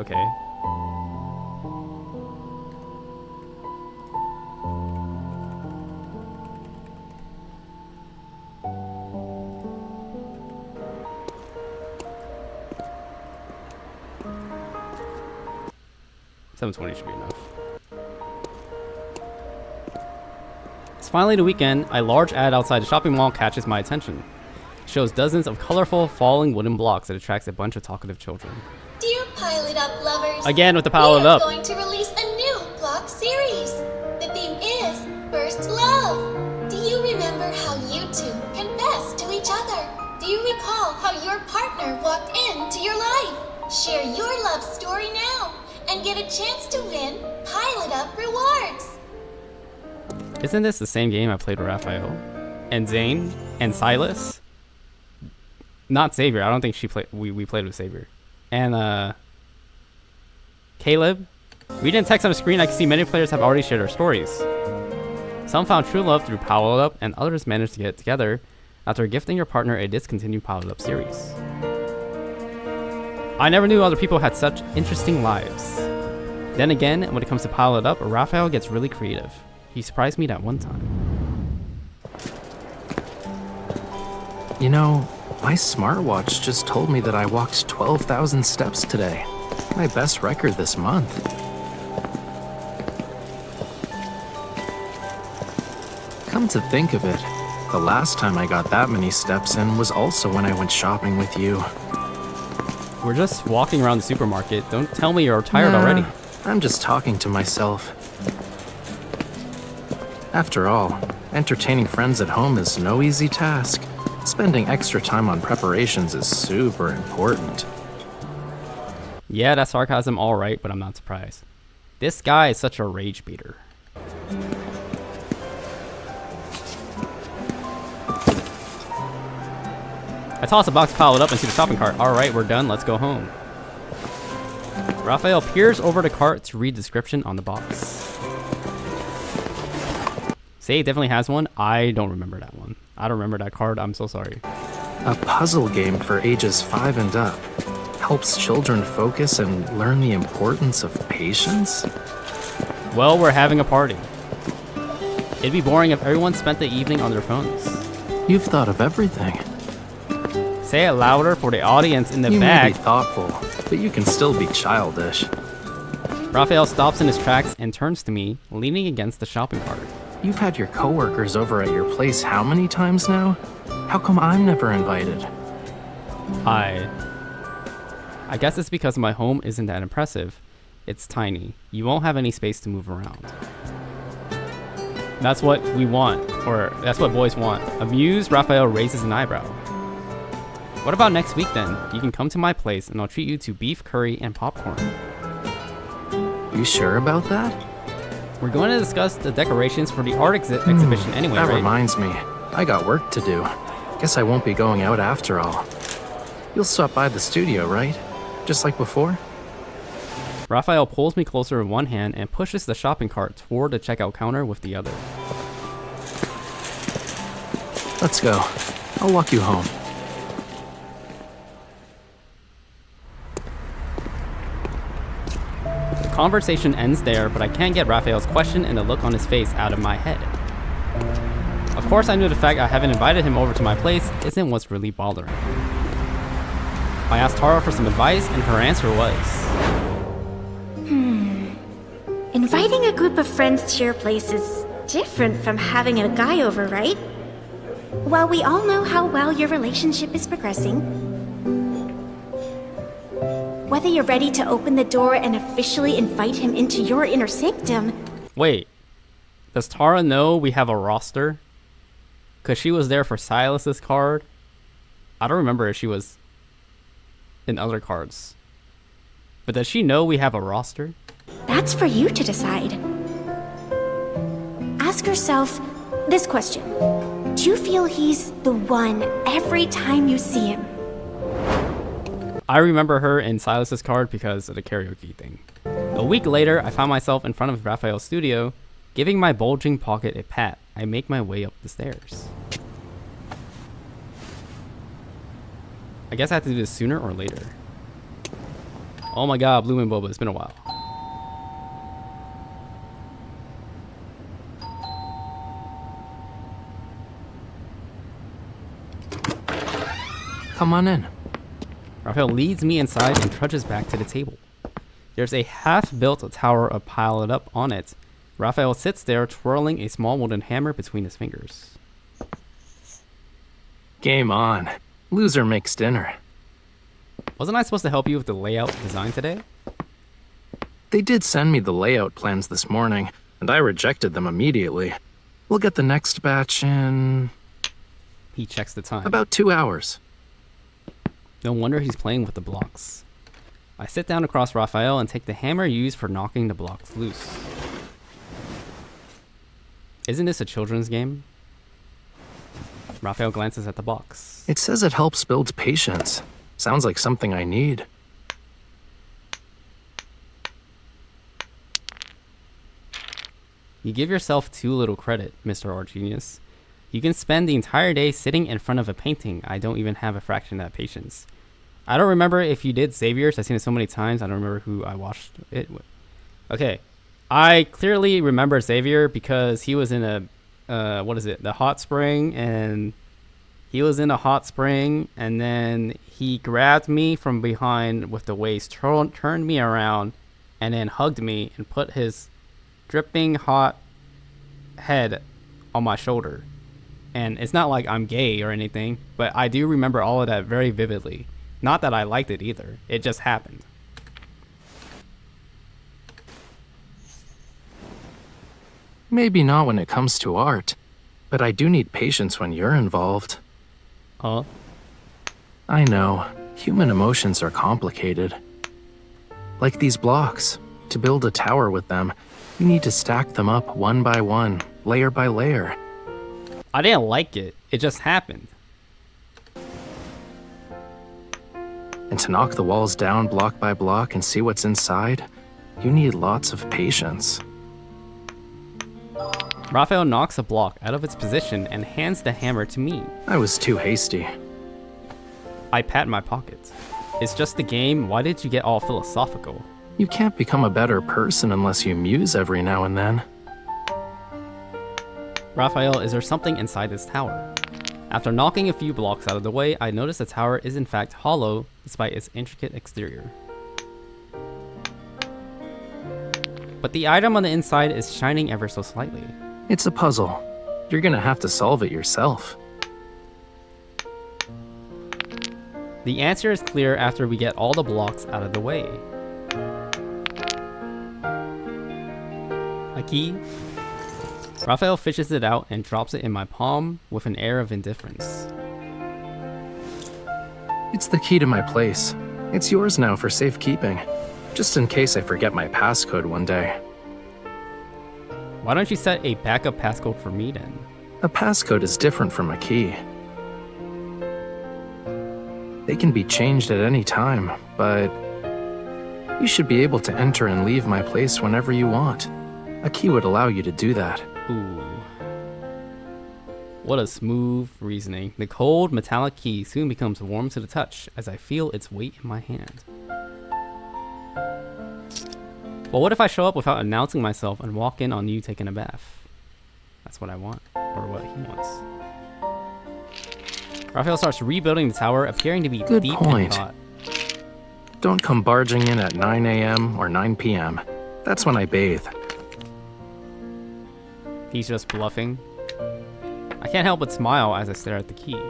Okay. $7.20 should be enough. It's finally the weekend. A large ad outside the shopping mall catches my attention. It shows dozens of colorful falling wooden blocks that attracts a bunch of talkative children. Dear Pile It Up lovers, again with the Pile It Up. We are going to release a new block series. The theme is First Love. Do you remember how you two confessed to each other? Do you recall how your partner walked into your life? Share your love story now and get a chance to win Pile It Up rewards. Isn't this the same game I played with Rafayel and Zane and Silas? Not Xavier. I don't think she played. We played with Xavier and Caleb. Reading text on the screen, I can see many players have already shared their stories. Some found true love through Pile It Up, and others managed to get together after gifting your partner a discontinued Pile It Up series. I never knew other people had such interesting lives. Then again, when it comes to Pile It Up, Rafayel gets really creative. He surprised me that one time. You know, my smartwatch just told me that I walked 12,000 steps today. My best record this month. Come to think of it, the last time I got that many steps in was also when I went shopping with you. We're just walking around the supermarket. Don't tell me you're tired already. I'm just talking to myself. After all, entertaining friends at home is no easy task. Spending extra time on preparations is super important. Yeah, that's sarcasm all right, but I'm not surprised. This guy is such a rage beater. I toss a box Pile It Up into the shopping cart. All right, we're done. Let's go home. Rafayel peers over the cart to read the description on the box. Say it definitely has one. I don't remember that one. I don't remember that card. I'm so sorry. A puzzle game for ages 5 and up. Helps children focus and learn the importance of patience? Well, we're having a party. It'd be boring if everyone spent the evening on their phones. You've thought of everything. Say it louder for the audience in the You back. may be thoughtful, but you can still be childish. Rafayel stops in his tracks and turns to me, leaning against the shopping cart. You've had your coworkers over at your place how many times now? How come I'm never invited? I guess it's because my home isn't that impressive. It's tiny. You won't have any space to move around. That's what we want, or that's what boys want. Amused, Rafayel raises an eyebrow. What about next week then? You can come to my place and I'll treat you to beef curry and popcorn. You sure about that? We're going to discuss the decorations for the art exhibition anyway, That right? reminds me. I got work to do. Guess I won't be going out after all. You'll stop by the studio, right? Just like before? Rafayel pulls me closer with one hand and pushes the shopping cart toward the checkout counter with the other. Let's go. I'll walk you home. The conversation ends there, but I can't get Rafayel's question and the look on his face out of my head. Of course, I knew the fact I haven't invited him over to my place isn't what's really bothering. I asked Tara for some advice, and her answer was... Inviting a group of friends to your place is different from having a guy over, right? While we all know how well your relationship is progressing, whether you're ready to open the door and officially invite him into your inner sanctum... Wait, does Tara know we have a roster? Because she was there for Silas's card. I don't remember if she was in other cards. But does she know we have a roster? That's for you to decide. Ask yourself this question. Do you feel he's the one every time you see him? I remember her in Silas's card because of the karaoke thing. A week later, I found myself in front of Rafayel's studio, giving my bulging pocket a pat. I make my way up the stairs. I guess I have to do this sooner or later. Oh my god, Blue and Boba, it's been a while. Come on in. Raphael leads me inside and trudges back to the table. There's a half-built tower piled up on it. Raphael sits there twirling a small wooden hammer between his fingers. Game on. Loser makes dinner. Wasn't I supposed to help you with the layout design today? They did send me the layout plans this morning, and I rejected them immediately. We'll get the next batch in He checks the time. about 2 hours. No wonder he's playing with the blocks. I sit down across Raphael and take the hammer used for knocking the blocks loose. Isn't this a children's game? Raphael glances at the box. It says it helps build patience. Sounds like something I need. You give yourself too little credit, Mr. Art Genius. You can spend the entire day sitting in front of a painting. I don't even have a fraction of that patience. I don't remember if you did Xavier's. I've seen it so many times. I don't remember who I watched it with. Okay. I clearly remember Xavier because he was in a, the hot spring, and he was in a hot spring, and then he grabbed me from behind with the waist, turned me around, and then hugged me and put his dripping hot head on my shoulder. And it's not like I'm gay or anything, but I do remember all of that very vividly. Not that I liked it either. It just happened. Maybe not when it comes to art, but I do need patience when you're involved. Huh? I know. Human emotions are complicated. Like these blocks. To build a tower with them, you need to stack them up one by one, layer by layer. I didn't like it. It just happened. And to knock the walls down block by block and see what's inside, you need lots of patience. Raphael knocks a block out of its position and hands the hammer to me. I was too hasty. I pat my pocket. It's just a game. Why did you get all philosophical? You can't become a better person unless you muse every now and then. Raphael, is there something inside this tower? After knocking a few blocks out of the way, I notice the tower is in fact hollow despite its intricate exterior. But the item on the inside is shining ever so slightly. It's a puzzle. You're gonna have to solve it yourself. The answer is clear after we get all the blocks out of the way. A key? Raphael fishes it out and drops it in my palm with an air of indifference. It's the key to my place. It's yours now for safekeeping, just in case I forget my passcode one day. Why don't you set a backup passcode for me then? A passcode is different from a key. They can be changed at any time, but you should be able to enter and leave my place whenever you want. A key would allow you to do that. Ooh. What a smooth reasoning. The cold, metallic key soon becomes warm to the touch as I feel its weight in my hand. Well, what if I show up without announcing myself and walk in on you taking a bath? That's what I want, or what he wants. Raphael starts rebuilding the tower, appearing to be Good deep point. in thought. Don't come barging in at 9 a.m. or 9 p.m. That's when I bathe. He's just bluffing. I can't help but smile as I stare at the key.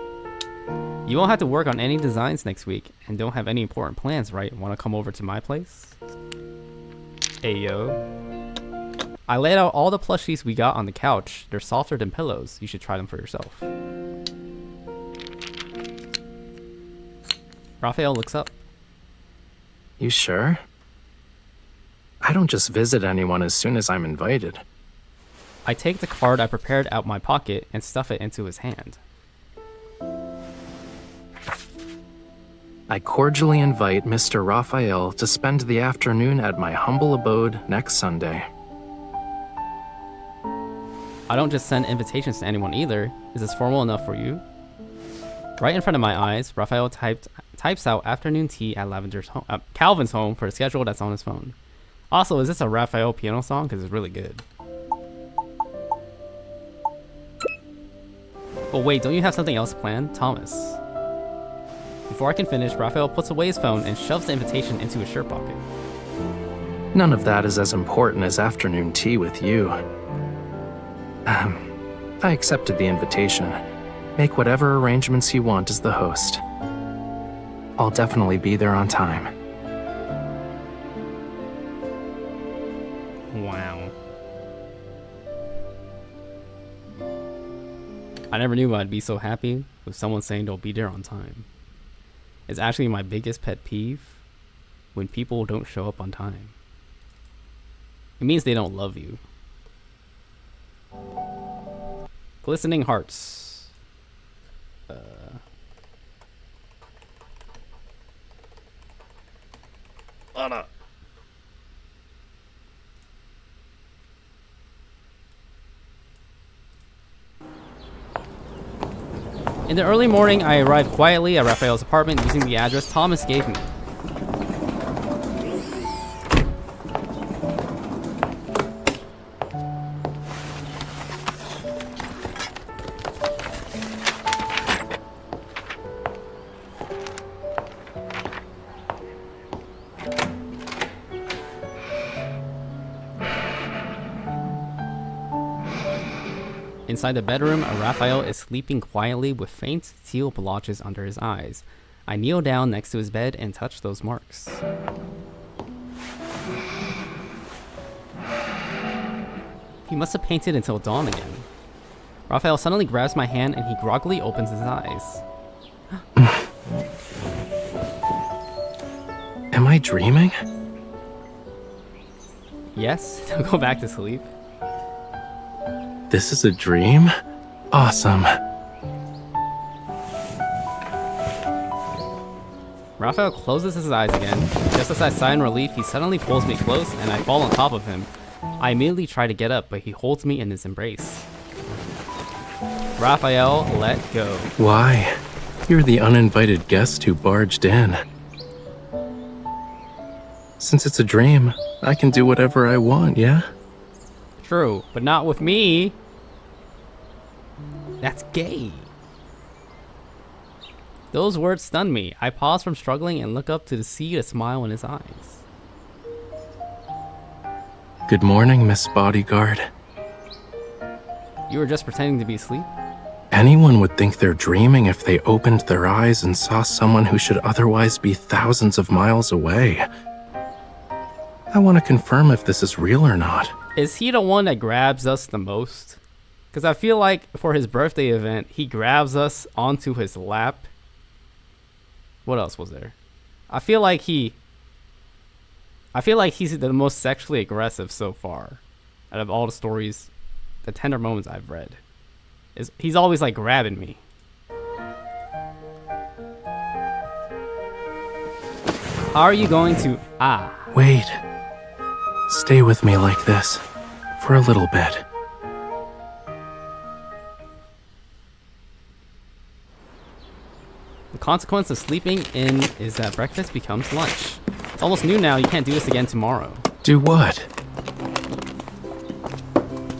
You won't have to work on any designs next week and don't have any important plans, right? Want to come over to my place? Ayo. I laid out all the plushies we got on the couch. They're softer than pillows. You should try them for yourself. Raphael looks up. You sure? I don't just visit anyone as soon as I'm invited. I take the card I prepared out my pocket and stuff it into his hand. I cordially invite Mr. Rafayel to spend the afternoon at my humble abode next Sunday. I don't just send invitations to anyone either. Is this formal enough for you? Right in front of my eyes, Rafayel types out afternoon tea at Kalvin's home for a schedule that's on his phone. Also, is this a Rafayel piano song? Because it's really good. Oh wait, don't you have something else planned? Thomas. Before I can finish, Rafayel puts away his phone and shoves the invitation into his shirt pocket. None of that is as important as afternoon tea with you. I accepted the invitation. Make whatever arrangements you want as the host. I'll definitely be there on time. Wow. I never knew I'd be so happy with someone saying they'll be there on time. It's actually my biggest pet peeve when people don't show up on time. It means they don't love you. Glistening Hearts. Anna. In the early morning, I arrived quietly at Rafayel's apartment using the address Thomas gave me. Inside the bedroom, Rafayel is sleeping quietly with faint teal blotches under his eyes. I kneel down next to his bed and touch those marks. He must have painted until dawn again. Rafayel suddenly grabs my hand and he groggily opens his eyes. Am I dreaming? Yes, don't go back to sleep. This is a dream? Awesome. Rafayel closes his eyes again. Just as I sigh in relief, he suddenly pulls me close and I fall on top of him. I immediately try to get up, but he holds me in his embrace. Rafayel, let go. Why? You're the uninvited guest who barged in. Since it's a dream, I can do whatever I want, yeah? True, but not with me. That's gay. Those words stun me. I pause from struggling and look up to see a smile in his eyes. Good morning, Miss Bodyguard. You were just pretending to be asleep? Anyone would think they're dreaming if they opened their eyes and saw someone who should otherwise be thousands of miles away. I want to confirm if this is real or not. Is he the one that grabs us the most? Because I feel like for his birthday event, he grabs us onto his lap. What else was there? I feel like he's the most sexually aggressive so far out of all the stories, the tender moments I've read. He's always like grabbing me. How are you going to... Wait. Stay with me like this for a little bit. The consequence of sleeping in is that breakfast becomes lunch. It's almost noon now, you can't do this again tomorrow. Do what?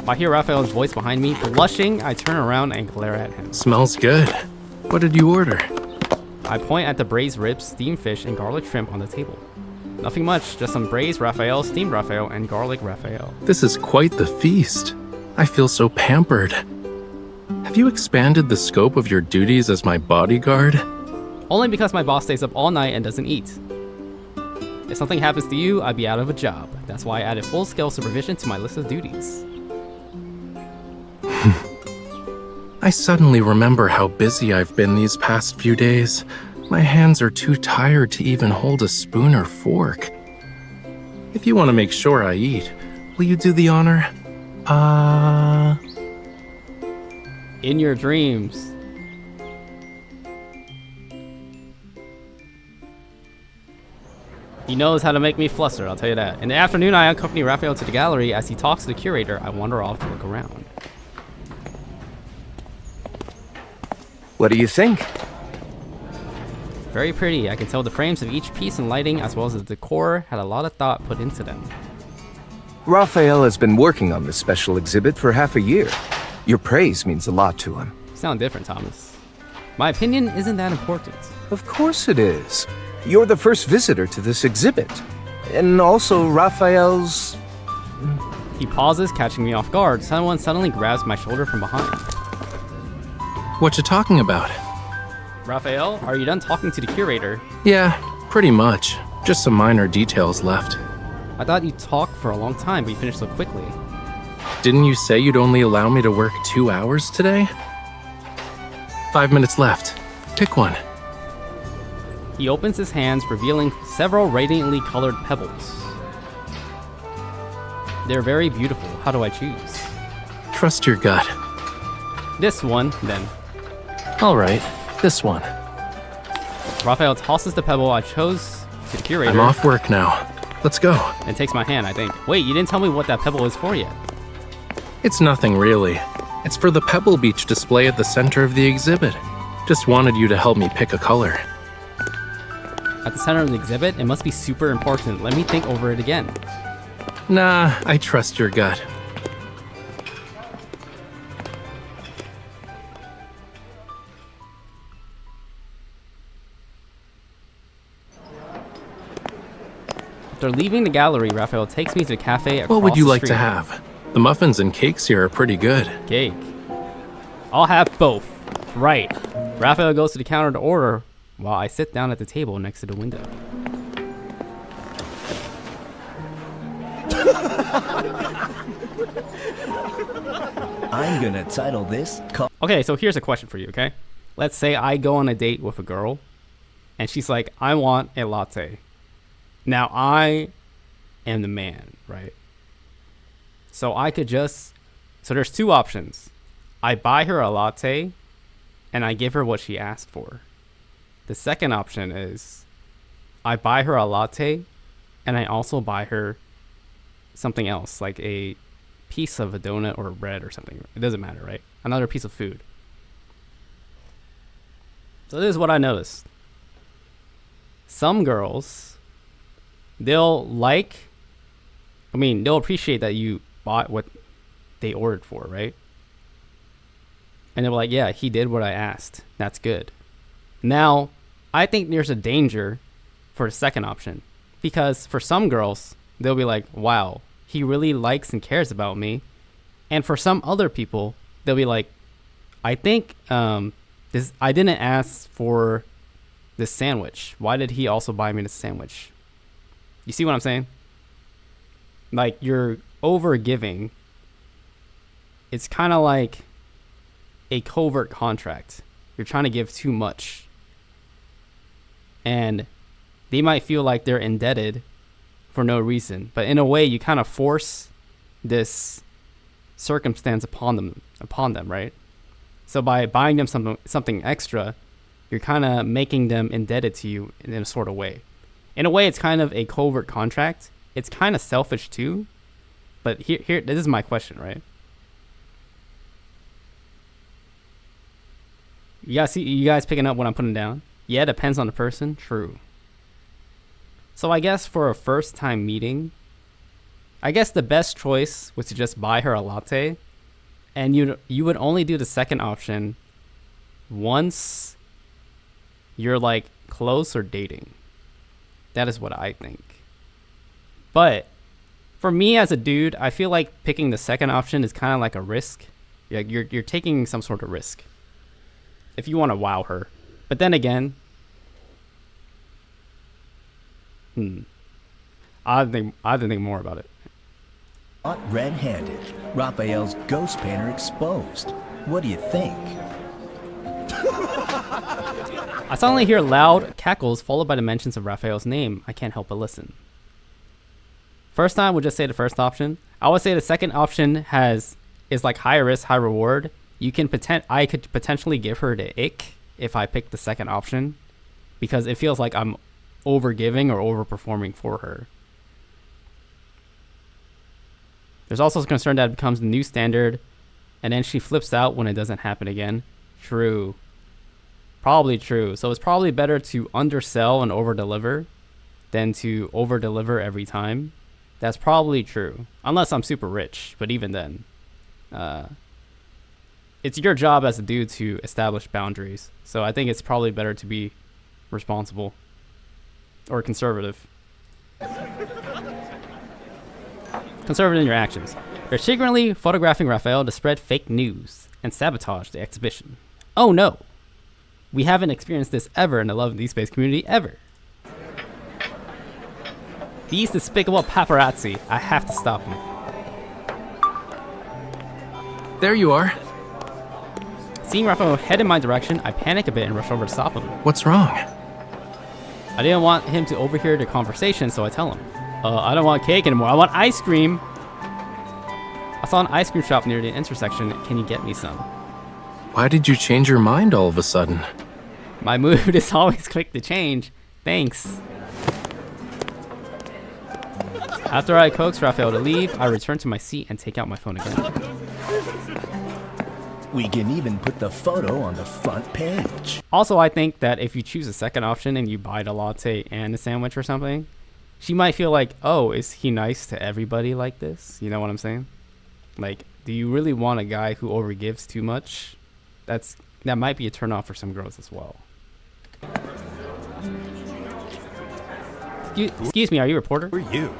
I hear Rafayel's voice behind me. Blushing, I turn around and glare at him. Smells good. What did you order? I point at the braised ribs, steamed fish, and garlic shrimp on the table. Nothing much, just some braised Rafayel, steamed Rafayel, and garlic Rafayel. This is quite the feast. I feel so pampered. Have you expanded the scope of your duties as my bodyguard? Only because my boss stays up all night and doesn't eat. If something happens to you, I'd be out of a job. That's why I added full-scale supervision to my list of duties. I suddenly remember how busy I've been these past few days. My hands are too tired to even hold a spoon or fork. If you want to make sure I eat, will you do the honor? In your dreams. He knows how to make me fluster, I'll tell you that. In the afternoon, I accompany Rafayel to the gallery. As he talks to the curator, I wander off to look around. What do you think? Very pretty. I can tell the frames of each piece and lighting as well as the decor had a lot of thought put into them. Raphael has been working on this special exhibit for half a year. Your praise means a lot to him. You sound different, Thomas. My opinion isn't that important. Of course it is. You're the first visitor to this exhibit. And also Raphael's... He pauses, catching me off guard. Someone suddenly grabs my shoulder from behind. What you talking about? Raphael, are you done talking to the curator? Yeah, pretty much. Just some minor details left. I thought you talked for a long time, but you finished so quickly. Didn't you say you'd only allow me to work 2 hours today? 5 minutes left. Pick one. He opens his hands, revealing several radiantly colored pebbles. They're very beautiful. How do I choose? Trust your gut. This one, then. All right, this one. Raphael tosses the pebble I chose to the curator. I'm off work now. Let's go. And takes my hand, I think. Wait, you didn't tell me what that pebble is for yet. It's nothing really. It's for the Pebble Beach display at the center of the exhibit. Just wanted you to help me pick a color. At the center of the exhibit, it must be super important. Let me think over it again. Nah, I trust your gut. After leaving the gallery, Raphael takes me to a cafe across What would you the like to street. have? The muffins and cakes here are pretty good. Cake. I'll have both. Right. Raphael goes to the counter to order while I sit down at the table next to the window. I'm gonna title this... Okay, so here's a question for you, okay? Let's say I go on a date with a girl, and she's like, I want a latte. Now, I am the man, right? So I could just... So there's two options. I buy her a latte, and I give her what she asked for. The second option is I buy her a latte, and I also buy her something else, like a piece of a donut or bread or something. It doesn't matter, right? Another piece of food. So this is what I noticed. Some girls, they'll appreciate that you bought what they ordered for, right? And they're like, yeah, he did what I asked. That's good. Now, I think there's a danger for the second option. Because for some girls, they'll be like, wow, he really likes and cares about me. And for some other people, they'll be like, I think I didn't ask for this sandwich. Why did he also buy me this sandwich? You see what I'm saying? Like, you're over giving. It's kind of like a covert contract. You're trying to give too much. And they might feel like they're indebted for no reason. But in a way, you kind of force this circumstance upon them, right? So by buying them something extra, you're kind of making them indebted to you in a sort of way. In a way, it's kind of a covert contract. It's kind of selfish too. But here, this is my question, right? You guys picking up what I'm putting down? Yeah, it depends on the person. True. So I guess for a first time meeting, I guess the best choice was to just buy her a latte, and you would only do the second option once you're like close or dating. That is what I think. But for me as a dude, I feel like picking the second option is kind of like a risk. You're taking some sort of risk if you want to wow her. But then again, I have to think more about it. Caught red-handed. Raphael's ghost painter exposed. What do you think? I suddenly hear loud cackles followed by the mentions of Raphael's name. I can't help but listen. First time, we'll just say the first option. I would say the second option is like high risk, high reward. I could potentially give her the ick if I pick the second option, because it feels like I'm over giving or overperforming for her. There's also concern that it becomes the new standard, and then she flips out when it doesn't happen again. True. Probably true. So it's probably better to undersell and over-deliver than to over-deliver every time. That's probably true. Unless I'm super rich. But even then. It's your job as a dude to establish boundaries. So I think it's probably better to be responsible. Or conservative. Conservative in your actions. They're secretly photographing Rafayel to spread fake news and sabotage the exhibition. Oh no! We haven't experienced this ever in the Love and Deepspace community ever. These despicable paparazzi. I have to stop them. There you are. Seeing Rafayel head in my direction, I panic a bit and rush over to stop him. What's wrong? I didn't want him to overhear the conversation, so I tell him, I don't want cake anymore. I want ice cream. I saw an ice cream shop near the intersection. Can you get me some? Why did you change your mind all of a sudden? My mood is always quick to change. Thanks. After I coax Rafayel to leave, I return to my seat and take out my phone again. We can even put the photo on the front page. Also, I think that if you choose a second option and you buy the latte and a sandwich or something, she might feel like, oh, is he nice to everybody like this? You know what I'm saying? Like, do you really want a guy who overgives too much? That might be a turnoff for some girls as well. Excuse me, are you a reporter? Who are you?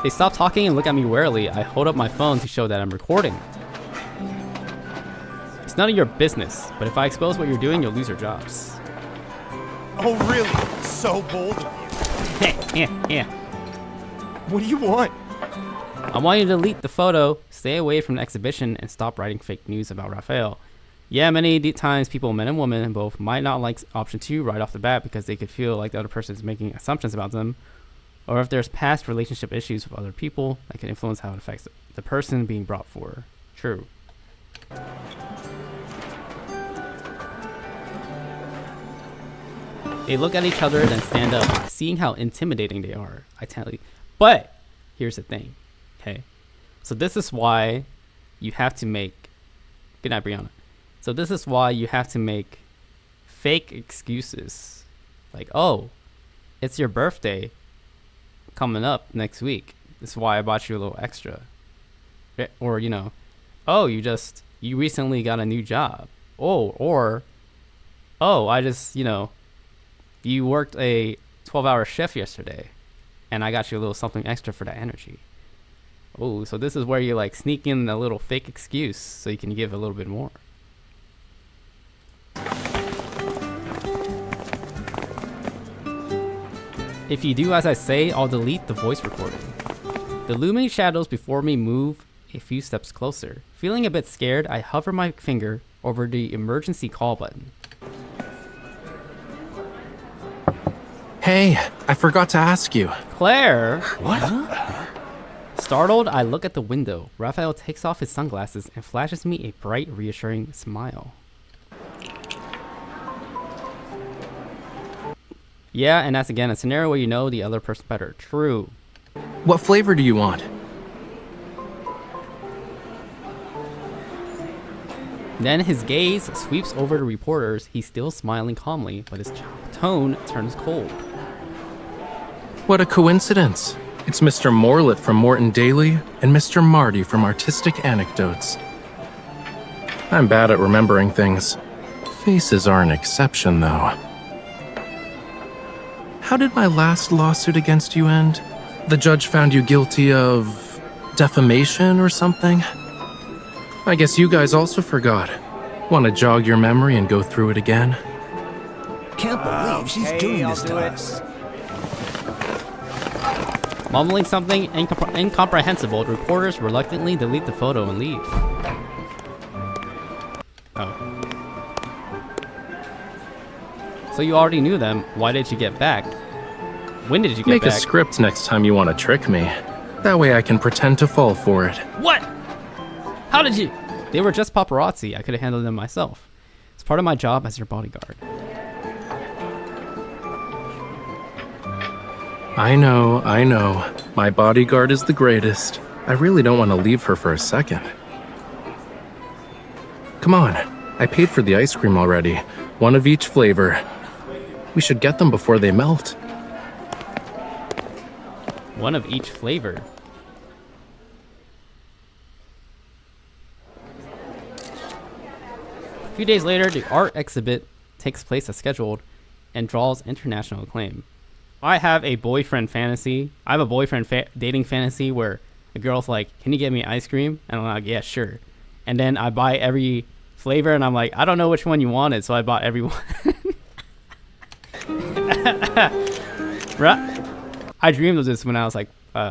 They stop talking and look at me warily. I hold up my phone to show that I'm recording. It's none of your business, but if I expose what you're doing, you'll lose your jobs. Oh, really? So bold of you. Yeah. What do you want? I want you to delete the photo, stay away from the exhibition, and stop writing fake news about Rafayel. Yeah, many times people, men and women, both might not like option 2 right off the bat because they could feel like the other person is making assumptions about them, or if there's past relationship issues with other people that can influence how it affects the person being brought forward. True. They look at each other, then stand up, seeing how intimidating they are. I tell you. But here's the thing, okay? So this is why you have to make... Good night, Brianna. So this is why you have to make fake excuses. Like, oh, it's your birthday coming up next week. This is why I bought you a little extra. Or, you know, oh, you recently got a new job. Oh, I just, you know, you worked a 12-hour shift yesterday and I got you a little something extra for that energy. Oh, so this is where you like sneak in a little fake excuse so you can give a little bit more. If you do as I say, I'll delete the voice recording. The looming shadows before me move a few steps closer. Feeling a bit scared, I hover my finger over the emergency call button. Hey, I forgot to ask you. Claire! What? Startled, I look at the window. Rafayel takes off his sunglasses and flashes me a bright, reassuring smile. Yeah, and that's again a scenario where you know the other person better. True. What flavor do you want? Then his gaze sweeps over the reporters. He's still smiling calmly, but his tone turns cold. What a coincidence. It's Mr. Morlett from Morton Daily and Mr. Marty from Artistic Anecdotes. I'm bad at remembering things. Faces are an exception, though. How did my last lawsuit against you end? The judge found you guilty of defamation or something? I guess you guys also forgot. Want to jog your memory and go through it again? Can't believe she's doing this to us. Mumbling something incomprehensible, the reporters reluctantly delete the photo and leave. Oh. So you already knew them. Why did you get back? When did you get back? Make a script next time you want to trick me. That way I can pretend to fall for it. What? How did you? They were just paparazzi. I could have handled them myself. It's part of my job as your bodyguard. I know. My bodyguard is the greatest. I really don't want to leave her for a second. Come on. I paid for the ice cream already. one of each flavor. We should get them before they melt. One of each flavor. A few days later, the art exhibit takes place as scheduled and draws international acclaim. I have a boyfriend fantasy. I have a boyfriend dating fantasy where a girl's like, "Can you get me ice cream?" And I'm like, "Yeah, sure." And then I buy every flavor, and I'm like, "I don't know which one you wanted," so I bought every one. I dreamed of this when I was like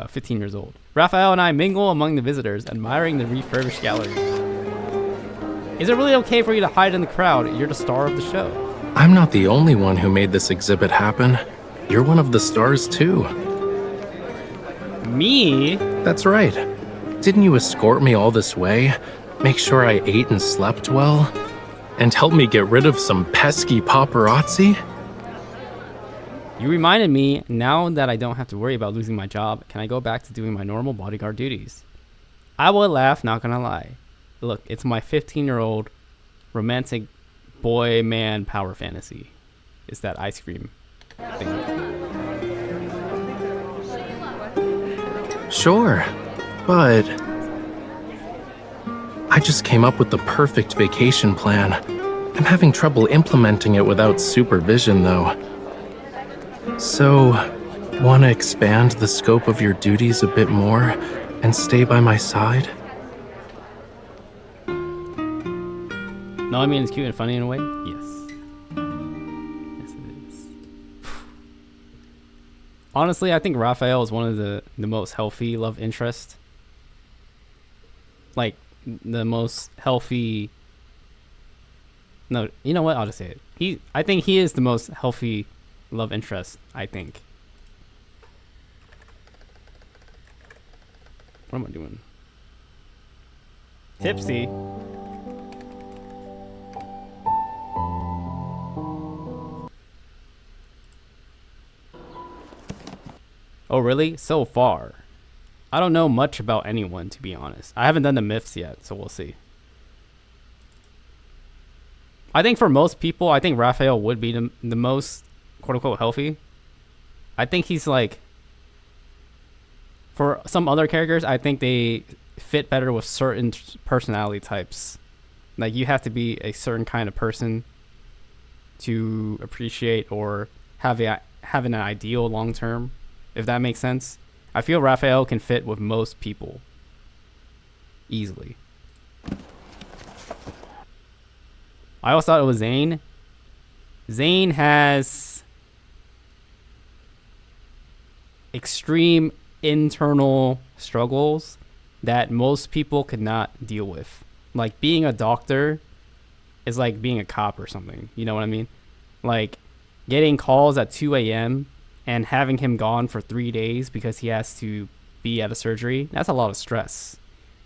15 years old. Rafayel and I mingle among the visitors, admiring the refurbished gallery. Is it really okay for you to hide in the crowd? You're the star of the show. I'm not the only one who made this exhibit happen. You're one of the stars too. Me? That's right. Didn't you escort me all this way, make sure I ate and slept well, and help me get rid of some pesky paparazzi? You reminded me, now that I don't have to worry about losing my job, can I go back to doing my normal bodyguard duties? I would laugh, not gonna lie. Look, it's my 15-year-old romantic boy-man power fantasy. It's that ice cream thing. Sure, but I just came up with the perfect vacation plan. I'm having trouble implementing it without supervision, though. So, want to expand the scope of your duties a bit more and stay by my side? No, I mean it's cute and funny in a way. Yes. Yes, it is. Honestly, I think Rafayel is one of the most healthy love interest. Like, the most healthy... No, you know what? I'll just say it. I think he is the most healthy love interest, I think. What am I doing? Tipsy. Oh, really? So far. I don't know much about anyone, to be honest. I haven't done the myths yet, so we'll see. I think for most people, I think Rafayel would be the most, quote-unquote, healthy. I think he's like... For some other characters, I think they fit better with certain personality types. Like, you have to be a certain kind of person to appreciate or have an ideal long-term, if that makes sense. I feel Rafayel can fit with most people easily. I also thought it was Zane. Zane has extreme internal struggles that most people could not deal with. Like, being a doctor is like being a cop or something. You know what I mean? Like, getting calls at 2 a.m. and having him gone for 3 days because he has to be at a surgery, that's a lot of stress.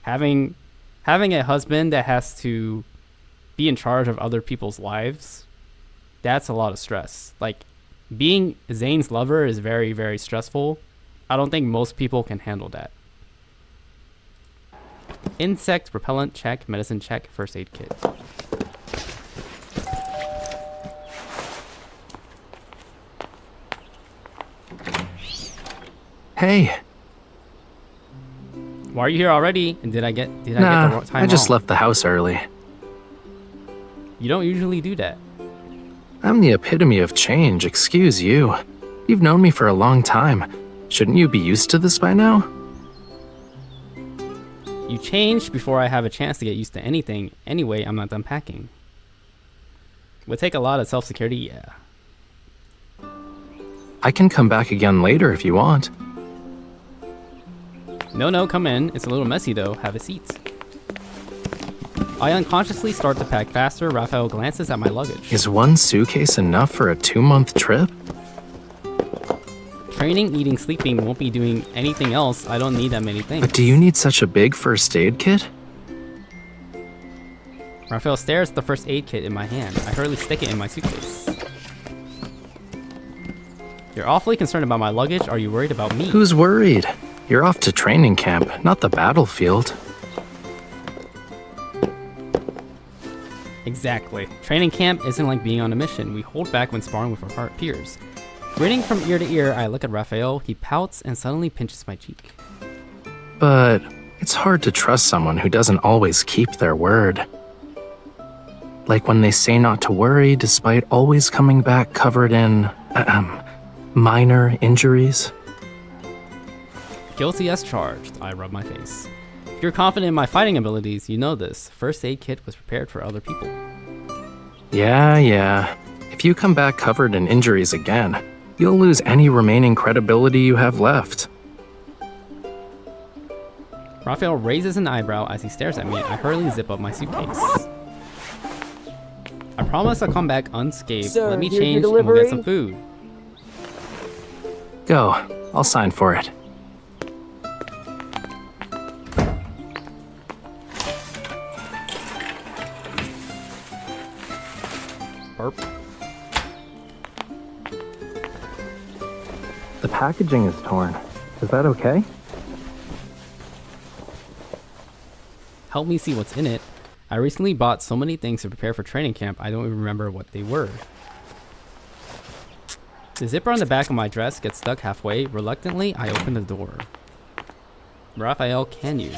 Having a husband that has to be in charge of other people's lives, that's a lot of stress. Like, being Zane's lover is very, very stressful. I don't think most people can handle that. Insect repellent check, medicine check, first aid kit. Hey. Why are you here already? And did I get the time I just wrong? left the house early. You don't usually do that. I'm the epitome of change, excuse you. You've known me for a long time. Shouldn't you be used to this by now? You changed before I have a chance to get used to anything. Anyway, I'm not done packing. Would take a lot of self-security, yeah. I can come back again later if you want. No, come in. It's a little messy though. Have a seat. I unconsciously start to pack faster. Rafayel glances at my luggage. Is one suitcase enough for a 2-month trip? Training, eating, sleeping, won't be doing anything else. I don't need that many things. But do you need such a big first aid kit? Rafayel stares at the first aid kit in my hand. I hurriedly stick it in my suitcase. You're awfully concerned about my luggage. Are you worried about me? Who's worried? You're off to training camp, not the battlefield. Exactly. Training camp isn't like being on a mission. We hold back when sparring with our peers. Grinning from ear to ear, I look at Rafayel. He pouts and suddenly pinches my cheek. But it's hard to trust someone who doesn't always keep their word. Like when they say not to worry despite always coming back covered in, minor injuries. Guilty as charged, I rub my face. If you're confident in my fighting abilities, you know this. First aid kit was prepared for other people. Yeah. If you come back covered in injuries again, you'll lose any remaining credibility you have left. Rafayel raises an eyebrow as he stares at me. I hurriedly zip up my suitcase. I promise I'll come back unscathed. Sir, Let me here's your change and we'll delivery. get some food. Go, I'll sign for it. Burp. The packaging is torn. Is that okay? Help me see what's in it. I recently bought so many things to prepare for training camp, I don't even remember what they were. The zipper on the back of my dress gets stuck halfway. Reluctantly, I open the door. Rafayel, can you?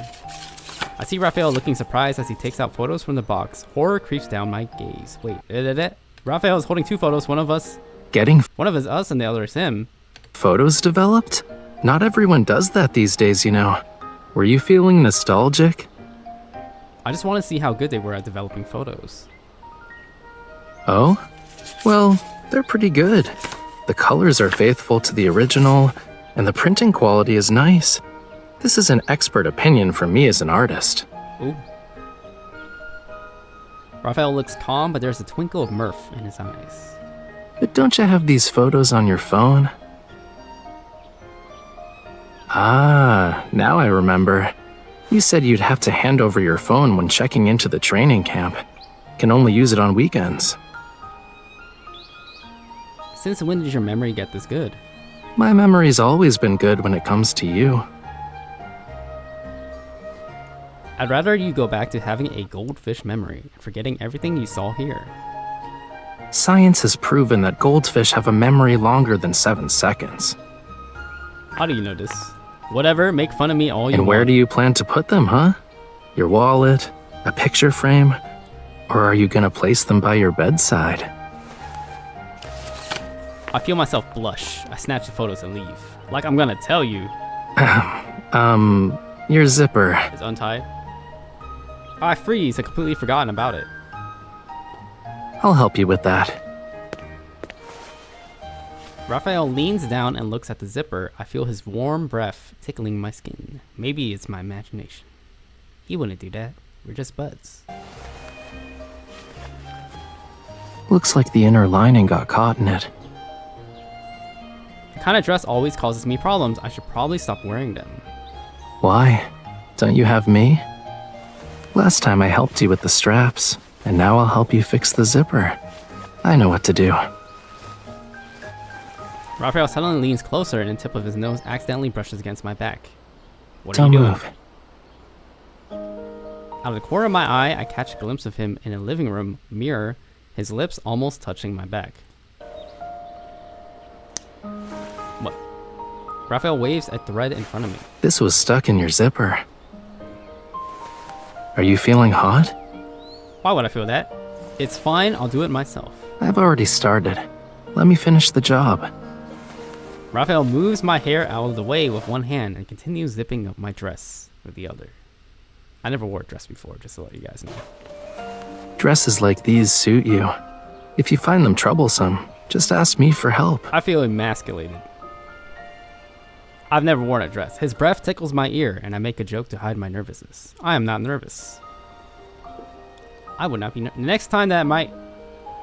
I see Rafayel looking surprised as he takes out photos from the box. Horror creeps down my gaze. Wait, Rafayel is holding two photos. One of us is us and the other is him. Photos developed? Not everyone does that these days, you know. Were you feeling nostalgic? I just want to see how good they were at developing photos. Oh? Well, they're pretty good. The colors are faithful to the original, and the printing quality is nice. This is an expert opinion from me as an artist. Ooh. Rafayel looks calm, but there's a twinkle of mirth in his eyes. But don't you have these photos on your phone? Ah, now I remember. You said you'd have to hand over your phone when checking into the training camp. Can only use it on weekends. Since when did your memory get this good? My memory's always been good when it comes to you. I'd rather you go back to having a goldfish memory and forgetting everything you saw here. Science has proven that goldfish have a memory longer than 7 seconds. How do you know this? Whatever, make fun of me all you want. And where do you plan to put them, huh? Your wallet? A picture frame? Or are you gonna place them by your bedside? I feel myself blush. I snatch the photos and leave. Like I'm gonna tell you. Your zipper. It's untied. I freeze. I completely forgotten about it. I'll help you with that. Rafayel leans down and looks at the zipper. I feel his warm breath tickling my skin. Maybe it's my imagination. He wouldn't do that. We're just buds. Looks like the inner lining got caught in it. The kind of dress always causes me problems. I should probably stop wearing them. Why? Don't you have me? Last time I helped you with the straps, and now I'll help you fix the zipper. I know what to do. Rafayel suddenly leans closer and the tip of his nose accidentally brushes against my back. What are Don't you doing? move. Out of the corner of my eye, I catch a glimpse of him in a living room mirror, his lips almost touching my back. What? Rafayel waves a thread in front of me. This was stuck in your zipper. Are you feeling hot? Why would I feel that? It's fine, I'll do it myself. I've already started. Let me finish the job. Rafayel moves my hair out of the way with one hand and continues zipping up my dress with the other. I never wore a dress before, just to let you guys know. Dresses like these suit you. If you find them troublesome, just ask me for help. I feel emasculated. I've never worn a dress. His breath tickles my ear, and I make a joke to hide my nervousness. I am not nervous. I would not be The next time that might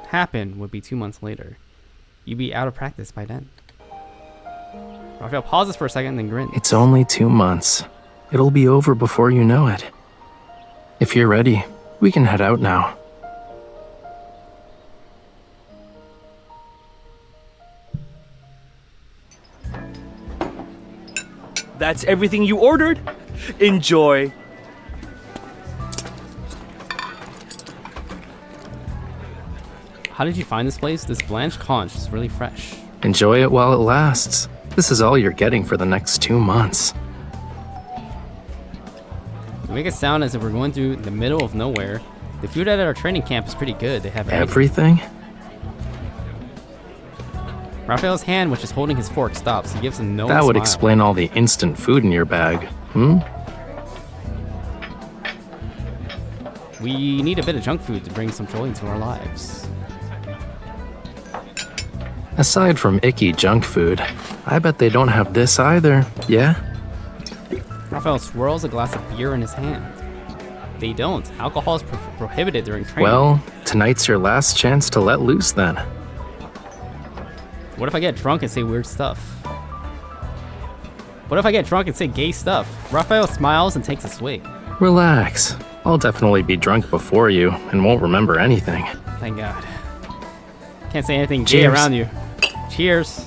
happen would be 2 months later. You'd be out of practice by then. Rafayel pauses for a second, then grins. It's only 2 months. It'll be over before you know it. If you're ready, we can head out now. That's everything you ordered. Enjoy. How did you find this place? This blanched conch is really fresh. Enjoy it while it lasts. This is all you're getting for the next 2 months. We make it sound as if we're going through the middle of nowhere. The food at our training camp is pretty good. They have Everything? Raphael's hand, which is holding his fork, stops. He gives a knowing That would smile. explain all the instant food in your bag. Hmm? We need a bit of junk food to bring some joy into our lives. Aside from icky junk food, I bet they don't have this either, yeah? Raphael swirls a glass of beer in his hand. They don't. Alcohol is prohibited during training. Well, tonight's your last chance to let loose then. What if I get drunk and say weird stuff? What if I get drunk and say gay stuff? Raphael smiles and takes a swig. Relax. I'll definitely be drunk before you and won't remember anything. Thank God. Can't say anything gay Cheers. around you. Cheers.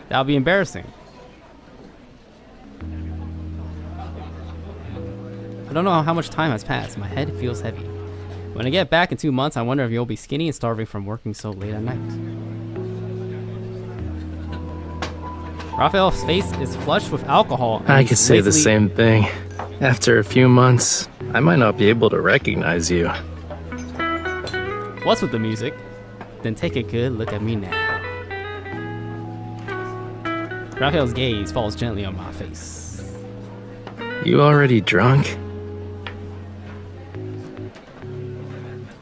That'll be embarrassing. I don't know how much time has passed. My head feels heavy. When I get back in 2 months, I wonder if you'll be skinny and starving from working so late at night. Raphael's face is flushed with alcohol. And I he's could say the lazily- same thing. After a few months, I might not be able to recognize you. What's with the music? Then take a good look at me now. Raphael's gaze falls gently on my face. You already drunk?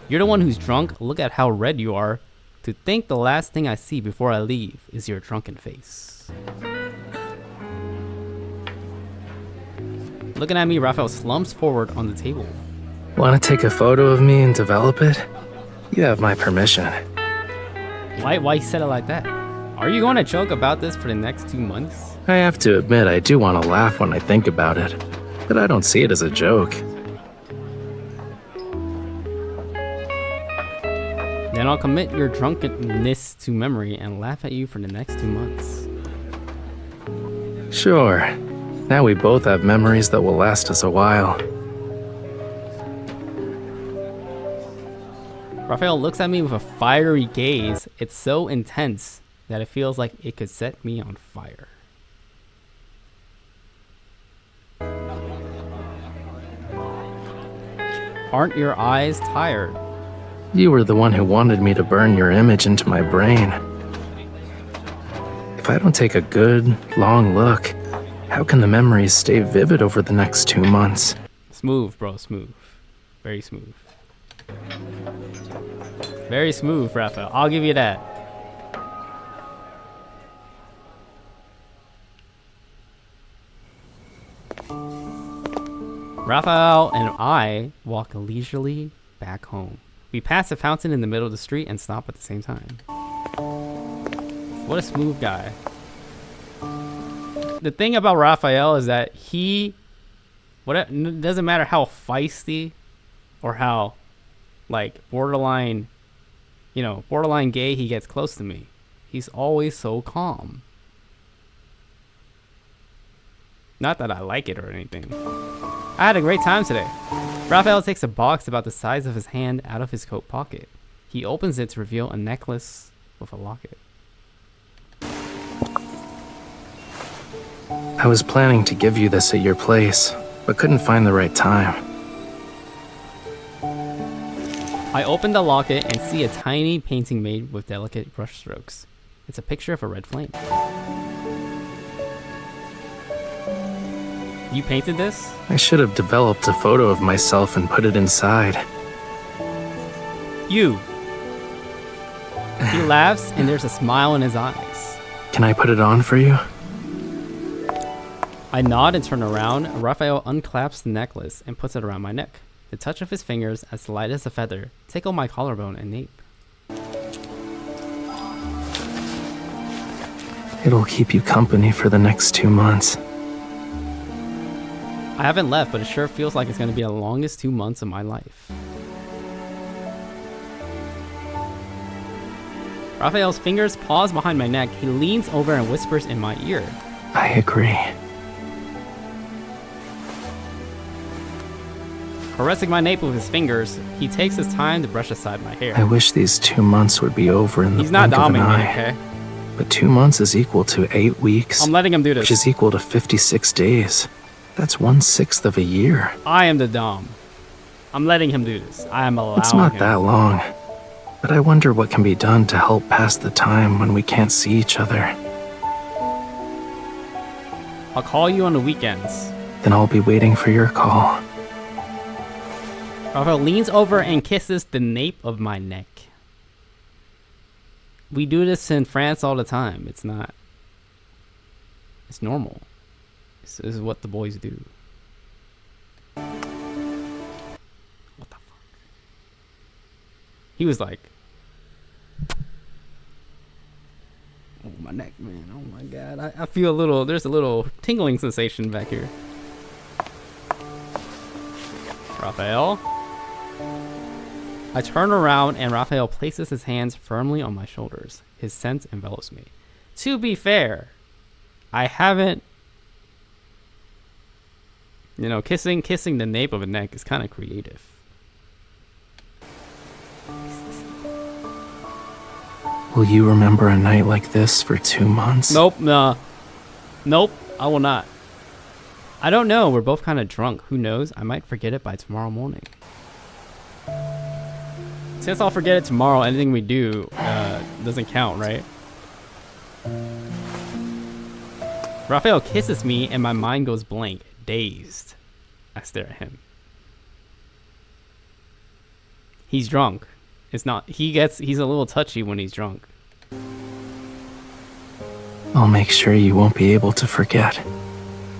You're the one who's drunk. Look at how red you are. To think the last thing I see before I leave is your drunken face. Looking at me, Raphael slumps forward on the table. Want to take a photo of me and develop it? You have my permission. Why you said it like that? Are you going to joke about this for the next 2 months? I have to admit, I do want to laugh when I think about it, but I don't see it as a joke. Then I'll commit your drunkenness to memory and laugh at you for the next 2 months. Sure. Now we both have memories that will last us a while. Raphael looks at me with a fiery gaze. It's so intense that it feels like it could set me on fire. Aren't your eyes tired? You were the one who wanted me to burn your image into my brain. If I don't take a good, long look, how can the memories stay vivid over the next 2 months? Smooth, bro, smooth. Very smooth. Very smooth, Raphael. I'll give you that. Raphael and I walk leisurely back home. We pass a fountain in the middle of the street and stop at the same time. What a smooth guy. The thing about Raphael is that it doesn't matter how feisty or how like borderline gay he gets close to me. He's always so calm. Not that I like it or anything. I had a great time today. Raphael takes a box about the size of his hand out of his coat pocket. He opens it to reveal a necklace with a locket. I was planning to give you this at your place, but couldn't find the right time. I open the locket and see a tiny painting made with delicate brush strokes. It's a picture of a red flame. You painted this? I should have developed a photo of myself and put it inside. You. He laughs and there's a smile in his eyes. Can I put it on for you? I nod and turn around. Raphael unclaps the necklace and puts it around my neck. The touch of his fingers, as light as a feather, tickle my collarbone and nape. It'll keep you company for the next 2 months. I haven't left, but it sure feels like it's going to be the longest 2 months of my life. Raphael's fingers pause behind my neck. He leans over and whispers in my ear. I agree. Caressing my nape with his fingers, he takes his time to brush aside my hair. I wish these 2 months would be over in the He's not blink of an doming me, eye. okay? But 2 months is equal to 8 weeks. I'm letting him do this. Which is equal to 56 days. That's 1/6 of a year. I am the dom. I'm letting him do this. I am allowing It's not him. that long. But I wonder what can be done to help pass the time when we can't see each other. I'll call you on the weekends. Then I'll be waiting for your call. Rafayel leans over and kisses the nape of my neck. We do this in France all the time. It's not... It's normal. This is what the boys do. What the fuck? He was like... Oh, my neck, man. Oh my god. I feel a little... There's a little tingling sensation back here. Rafayel? I turn around and Rafayel places his hands firmly on my shoulders. His scent envelops me. To be fair, I haven't... You know, kissing the nape of a neck is kind of creative. Will you remember a night like this for 2 months? Nope, nah. Nope, I will not. I don't know, we're both kind of drunk. Who knows? I might forget it by tomorrow morning. Since I'll forget it tomorrow, anything we do doesn't count, right? Rafayel kisses me and my mind goes blank, dazed. I stare at him. He's drunk. It's not, he's a little touchy when he's drunk. I'll make sure you won't be able to forget,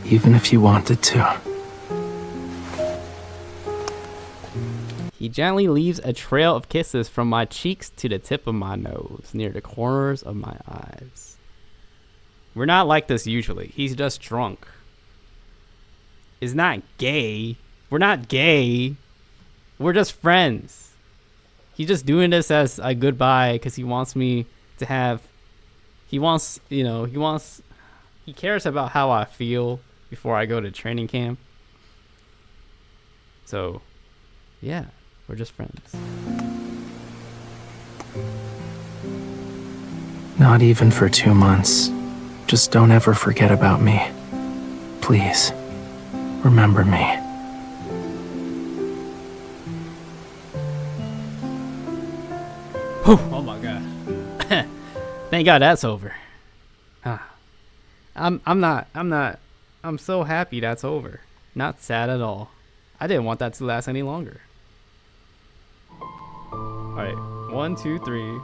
even if you wanted to. He gently leaves a trail of kisses from my cheeks to the tip of my nose, near the corners of my eyes. We're not like this usually. He's just drunk. It's not gay. We're not gay. We're just friends. He's just doing this as a goodbye because he wants me to have... He wants, you know, he cares about how I feel before I go to training camp. So, yeah. We're just friends. Not even for 2 months. Just don't ever forget about me. Please, remember me. Oh my god. Thank God that's over. I'm so happy that's over. Not sad at all. I didn't want that to last any longer. Alright, 1, 2, 3.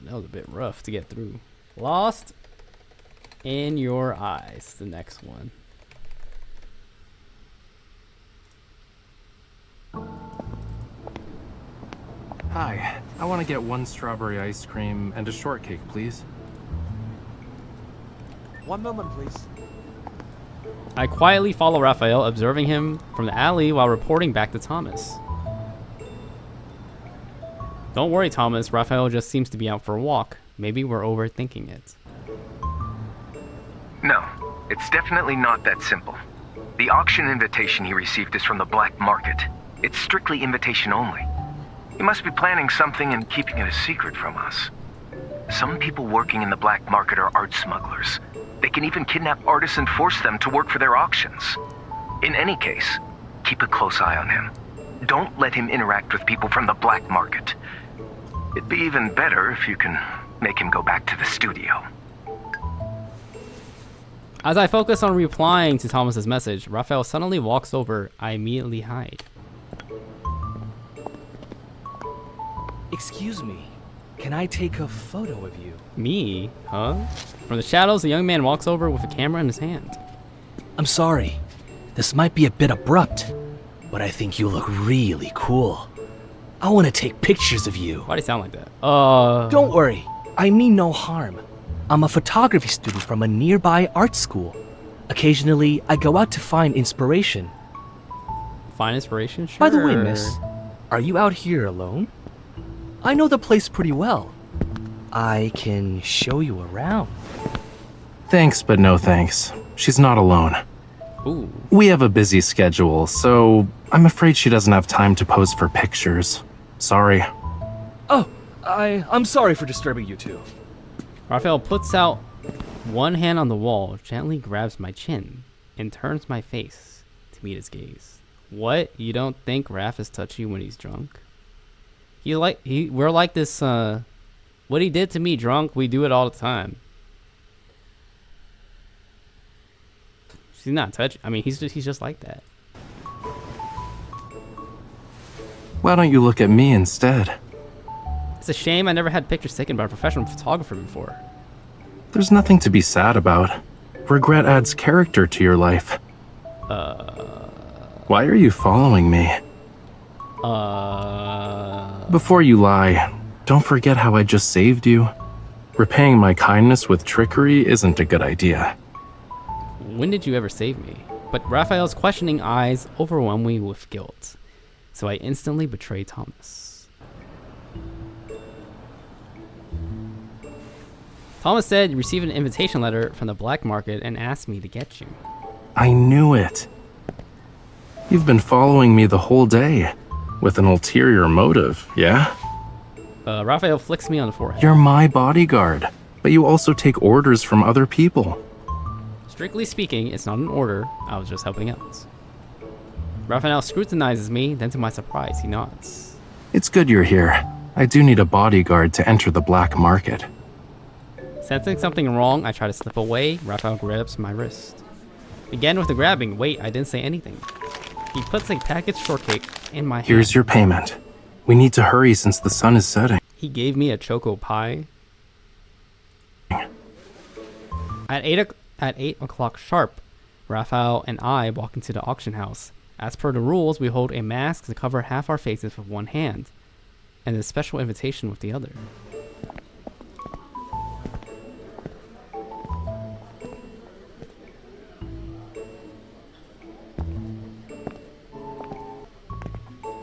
That was a bit rough to get through. Lost in Your Eyes, the next one. Hi, I want to get 1 strawberry ice cream and a shortcake, please. 1 moment, please. I quietly follow Rafayel, observing him from the alley while reporting back to Thomas. Don't worry, Thomas. Rafayel just seems to be out for a walk. Maybe we're overthinking it. No, it's definitely not that simple. The auction invitation he received is from the black market. It's strictly invitation only. He must be planning something and keeping it a secret from us. Some people working in the black market are art smugglers. They can even kidnap artists and force them to work for their auctions. In any case, keep a close eye on him. Don't let him interact with people from the black market. It'd be even better if you can make him go back to the studio. As I focus on replying to Thomas's message, Rafayel suddenly walks over. I immediately hide. Excuse me, can I take a photo of you? Me? Huh? From the shadows, a young man walks over with a camera in his hand. I'm sorry, this might be a bit abrupt, but I think you look really cool. I want to take pictures of you. Why do you sound like that? Don't worry, I mean no harm. I'm a photography student from a nearby art school. Occasionally, I go out to find inspiration. Find inspiration? Sure. By the way, miss, are you out here alone? I know the place pretty well. I can show you around. Thanks, but no thanks. She's not alone. Ooh. We have a busy schedule, so I'm afraid she doesn't have time to pose for pictures. Sorry. Oh, I'm sorry for disturbing you two. Rafayel puts out one hand on the wall, gently grabs my chin, and turns my face to meet his gaze. What? You don't think Raph is touchy when he's drunk? We're like this, what he did to me drunk, we do it all the time. He's not touchy. I mean, he's just like that. Why don't you look at me instead? It's a shame I never had pictures taken by a professional photographer before. There's nothing to be sad about. Regret adds character to your life. Why are you following me? Before you lie, don't forget how I just saved you. Repaying my kindness with trickery isn't a good idea. When did you ever save me? But Raphael's questioning eyes overwhelm me with guilt. So I instantly betray Thomas. Thomas said you received an invitation letter from the black market and asked me to get you. I knew it. You've been following me the whole day. With an ulterior motive, yeah? Raphael flicks me on the forehead. You're my bodyguard, but you also take orders from other people. Strictly speaking, it's not an order. I was just helping out. Raphael scrutinizes me, then to my surprise, he nods. It's good you're here. I do need a bodyguard to enter the black market. Sensing something wrong, I try to slip away. Raphael grabs my wrist. Again with the grabbing. Wait, I didn't say anything. He puts a packaged shortcake in my hand. Here's your payment. We need to hurry since the sun is setting. He gave me a choco pie. At 8 o'clock sharp, Raphael and I walk into the auction house. As per the rules, we hold a mask to cover half our faces with one hand, and a special invitation with the other.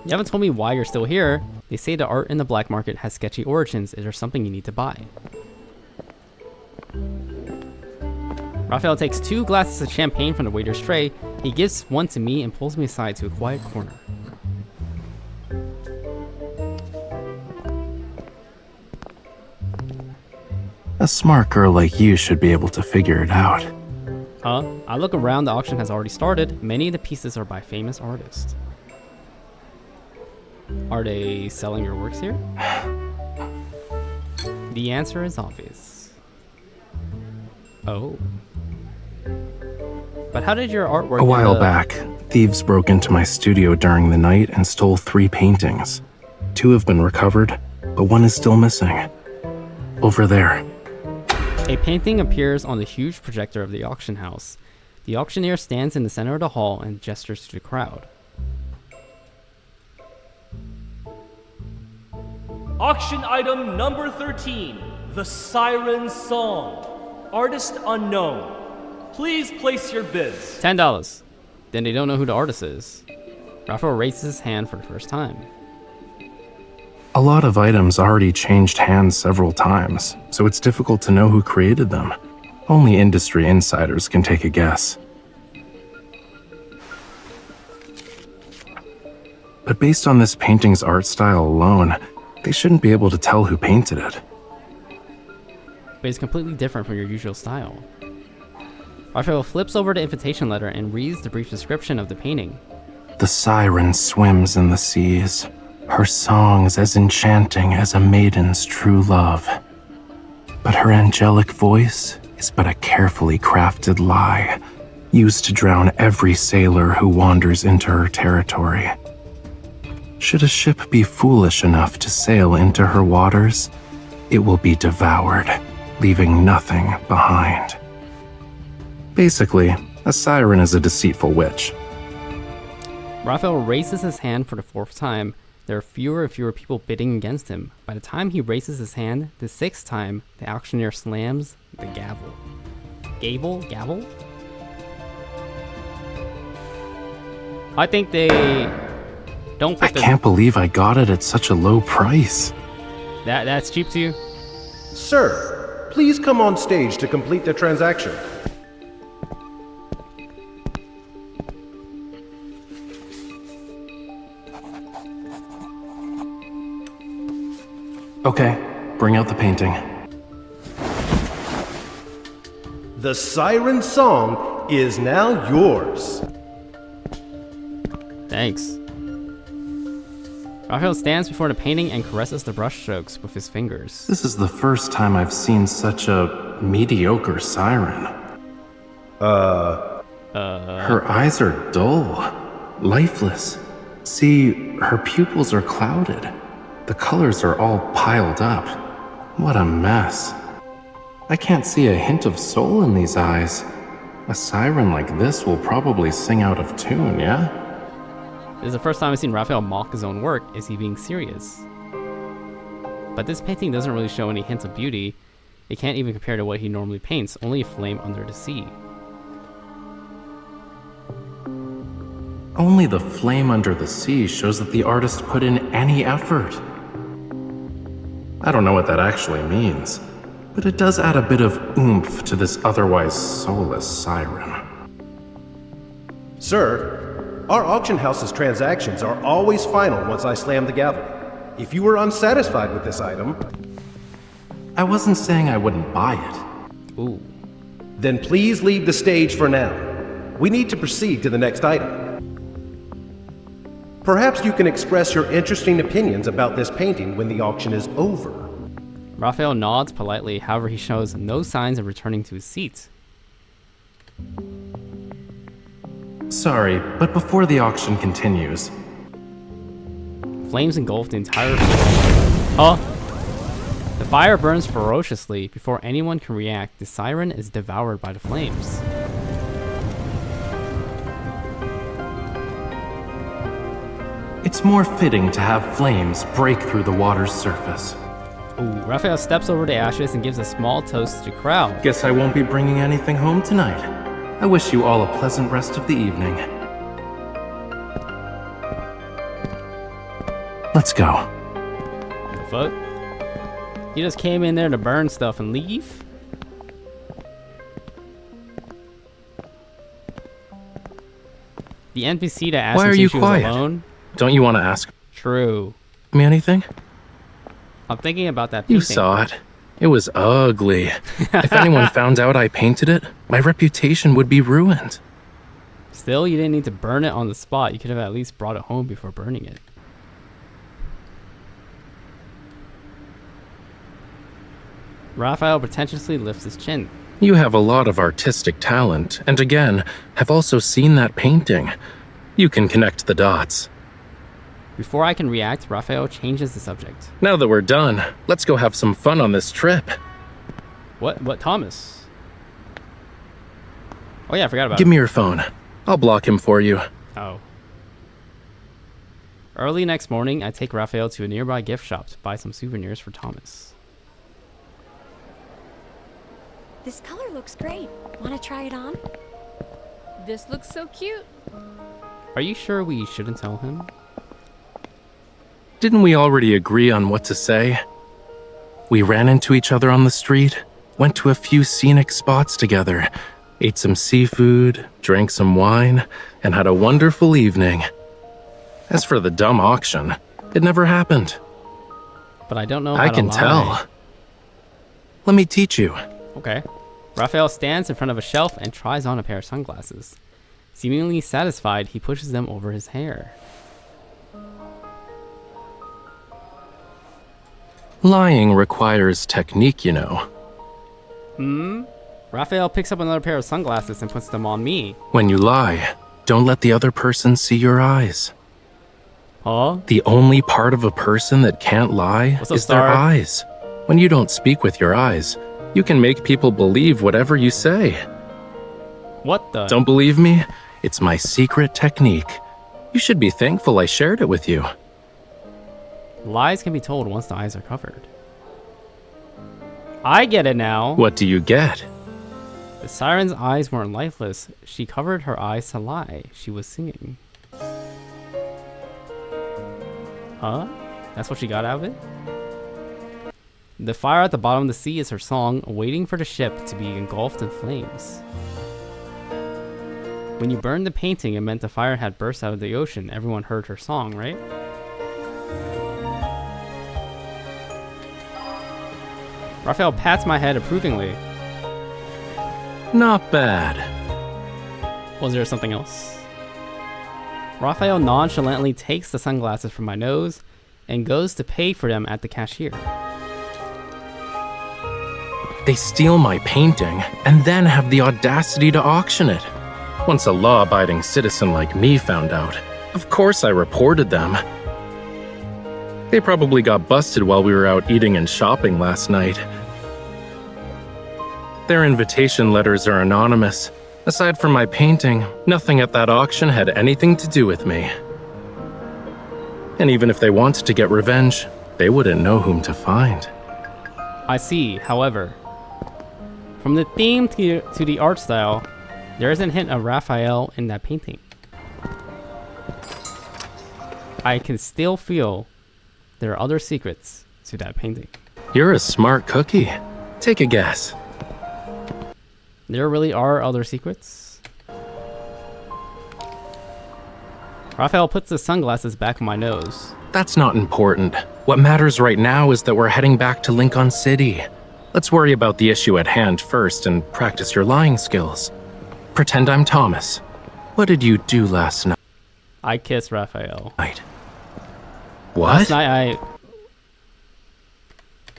You haven't told me why you're still here. They say the art in the black market has sketchy origins. Is there something you need to buy? Raphael takes 2 glasses of champagne from the waiter's tray. He gives one to me and pulls me aside to a quiet corner. A smart girl like you should be able to figure it out. Huh? I look around, the auction has already started. Many of the pieces are by famous artists. Are they selling your works here? The answer is obvious. Oh. But how did your artwork... A while back, thieves broke into my studio during the night and stole 3 paintings. 2 have been recovered, but 1 is still missing. Over there. A painting appears on the huge projector of the auction house. The auctioneer stands in the center of the hall and gestures to the crowd. Auction item number 13, The Siren Song. Artist unknown. Please place your bids. $10. Then they don't know who the artist is. Raphael raises his hand for the first time. A lot of items already changed hands several times, so it's difficult to know who created them. Only industry insiders can take a guess. But based on this painting's art style alone, they shouldn't be able to tell who painted it. But it's completely different from your usual style. Raphael flips over the invitation letter and reads the brief description of the painting. The siren swims in the seas, her songs as enchanting as a maiden's true love. But her angelic voice is but a carefully crafted lie, used to drown every sailor who wanders into her territory. Should a ship be foolish enough to sail into her waters, it will be devoured, leaving nothing behind. Basically, a siren is a deceitful witch. Raphael raises his hand for the 4th time. There are fewer and fewer people bidding against him. By the time he raises his hand, the 6th time, the auctioneer slams the gavel. Gavel? I think they don't put I can't believe I got it at such a low price. That's cheap to you? Sir, please come on stage to complete the transaction. Okay, bring out the painting. The Siren Song is now yours. Thanks. Rafayel stands before the painting and caresses the brushstrokes with his fingers. This is the first time I've seen such a mediocre siren. Her eyes are dull, lifeless. See, her pupils are clouded. The colors are all piled up. What a mess. I can't see a hint of soul in these eyes. A siren like this will probably sing out of tune, yeah? This is the first time I've seen Rafayel mock his own work. Is he being serious? But this painting doesn't really show any hints of beauty. It can't even compare to what he normally paints, only a flame under the sea. Only the flame under the sea shows that the artist put in any effort. I don't know what that actually means, but it does add a bit of oomph to this otherwise soulless siren. Sir, our auction house's transactions are always final once I slam the gavel. If you were unsatisfied with this item, I wasn't saying I wouldn't buy it. Ooh. then please leave the stage for now. We need to proceed to the next item. Perhaps you can express your interesting opinions about this painting when the auction is over. Rafayel nods politely, however he shows no signs of returning to his seat. Sorry, but before the auction continues... Flames engulf the entire Huh? The fire burns ferociously. Before anyone can react, the siren is devoured by the flames. It's more fitting to have flames break through the water's surface. Ooh, Rafayel steps over the ashes and gives a small toast to the crowd. Guess I won't be bringing anything home tonight. I wish you all a pleasant rest of the evening. Let's go. The fuck? You just came in there to burn stuff and leave? The NPC that asked Why me are if you she was quiet? alone? Don't you want to ask True. me anything? I'm thinking about that painting. You saw it. It was ugly. If anyone found out I painted it, my reputation would be ruined. Still, you didn't need to burn it on the spot. You could have at least brought it home before burning it. Rafayel pretentiously lifts his chin. You have a lot of artistic talent, and again, have also seen that painting. You can connect the dots. Before I can react, Rafayel changes the subject. Now that we're done, let's go have some fun on this trip. What, Thomas? Oh yeah, I forgot about Give him. me your phone. I'll block him for you. Oh. Early next morning, I take Rafayel to a nearby gift shop to buy some souvenirs for Thomas. This color looks great. Want to try it on? This looks so cute. Are you sure we shouldn't tell him? Didn't we already agree on what to say? We ran into each other on the street, went to a few scenic spots together, ate some seafood, drank some wine, and had a wonderful evening. As for the dumb auction, it never happened. But I don't know how I to can lie. tell. Let me teach you. Okay. Rafayel stands in front of a shelf and tries on a pair of sunglasses. Seemingly satisfied, he pushes them over his hair. Lying requires technique, you know. Rafayel picks up another pair of sunglasses and puts them on me. When you lie, don't let the other person see your eyes. Huh? The only part of a person that can't lie What's up, is their Star? eyes. When you don't speak with your eyes, you can make people believe whatever you say. What the? Don't believe me? It's my secret technique. You should be thankful I shared it with you. Lies can be told once the eyes are covered. I get it now. What do you get? The siren's eyes weren't lifeless. She covered her eyes to lie. She was singing. Huh? That's what she got out of it? The fire at the bottom of the sea is her song, waiting for the ship to be engulfed in flames. When you burned the painting, it meant the fire had burst out of the ocean. Everyone heard her song, right? Raphael pats my head approvingly. Not bad. Was there something else? Raphael nonchalantly takes the sunglasses from my nose and goes to pay for them at the cashier. They steal my painting and then have the audacity to auction it. Once a law-abiding citizen like me found out, of course I reported them. They probably got busted while we were out eating and shopping last night. Their invitation letters are anonymous. Aside from my painting, nothing at that auction had anything to do with me. And even if they wanted to get revenge, they wouldn't know whom to find. I see, however. From the theme to the art style, there is a hint of Raphael in that painting. I can still feel there are other secrets to that painting. You're a smart cookie. Take a guess. There really are other secrets? Raphael puts the sunglasses back on my nose. That's not important. What matters right now is that we're heading back to Lincoln City. Let's worry about the issue at hand first and practice your lying skills. Pretend I'm Thomas. What did you do last night? I kissed Raphael. What? Last night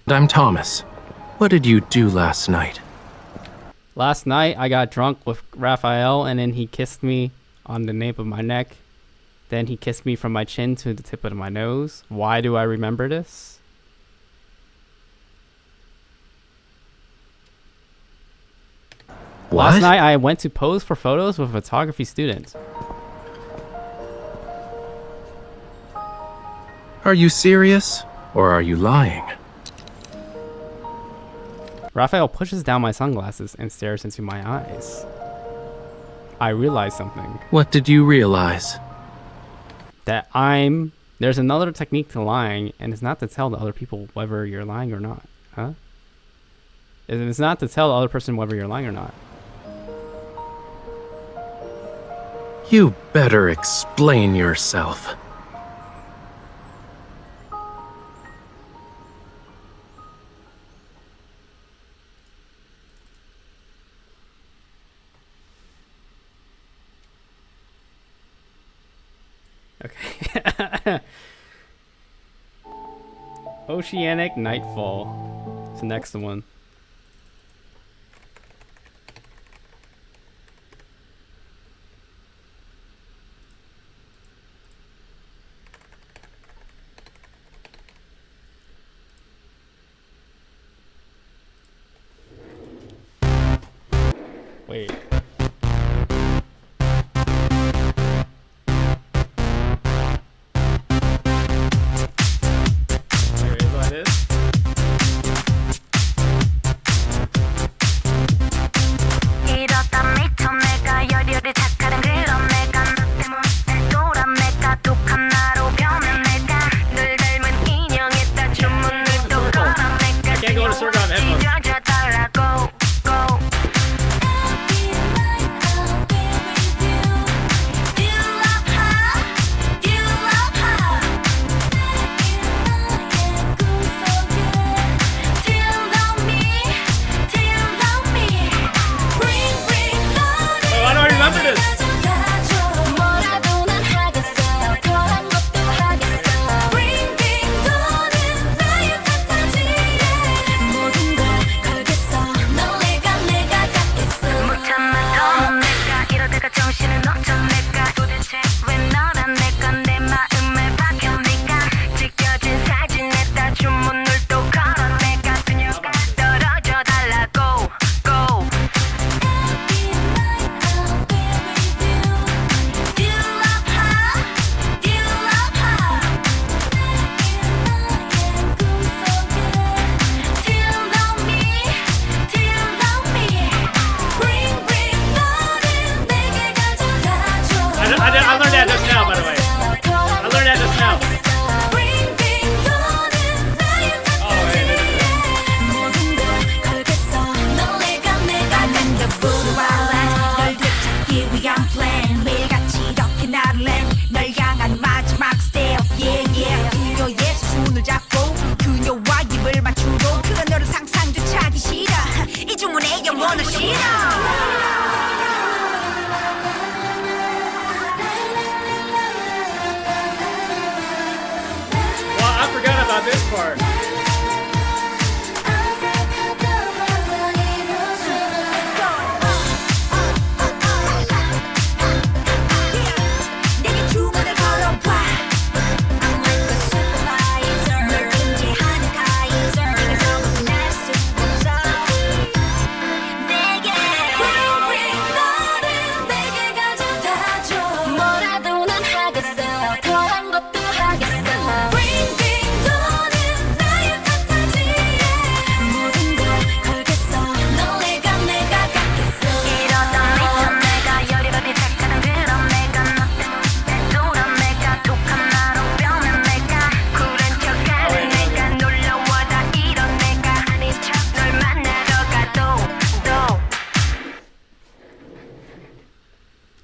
I'm Thomas. What did you do last night? Last night I got drunk with Raphael and then he kissed me on the nape of my neck. Then he kissed me from my chin to the tip of my nose. Why do I remember this? What? Last night I went to pose for photos with a photography student. Are you serious? Or are you lying? Raphael pushes down my sunglasses and stares into my eyes. I realize something. What did you realize? That there's another technique to lying, and it's not to tell the other people whether you're lying or not. Huh? It's not to tell the other person whether you're lying or not. You better explain yourself. Okay. Oceanic Nightfall. It's the next one. Wait.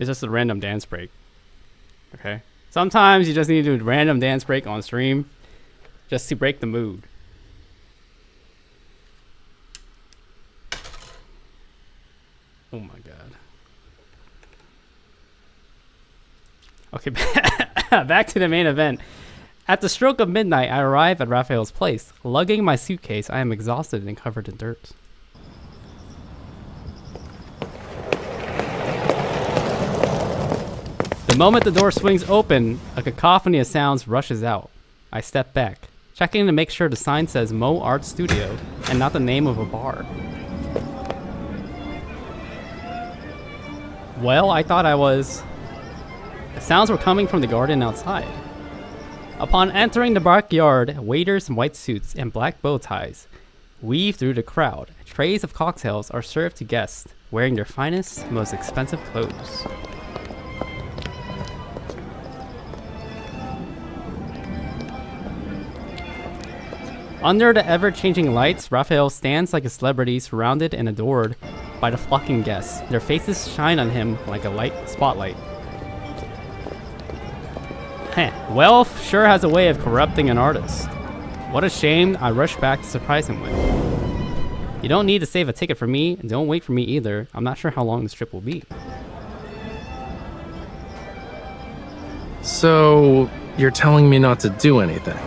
It's just a random dance break. Okay? Sometimes you just need to do a random dance break on stream just to break the mood. Oh my god. Okay, back to the main event. At the stroke of midnight, I arrive at Rafayel's place. Lugging my suitcase, I am exhausted and covered in dirt. The moment the door swings open, a cacophony of sounds rushes out. I step back, checking to make sure the sign says Mo Art Studio and not the name of a bar. Well, I thought I was. The sounds were coming from the garden outside. Upon entering the backyard, waiters in white suits and black bow ties weave through the crowd. Trays of cocktails are served to guests wearing their finest, most expensive clothes. Under the ever-changing lights, Rafayel stands like a celebrity surrounded and adored by the flocking guests. Their faces shine on him like a light spotlight. Wealth sure has a way of corrupting an artist. What a shame I rushed back to surprise him with. You don't need to save a ticket for me, and don't wait for me either. I'm not sure how long this trip will be. So, you're telling me not to do anything?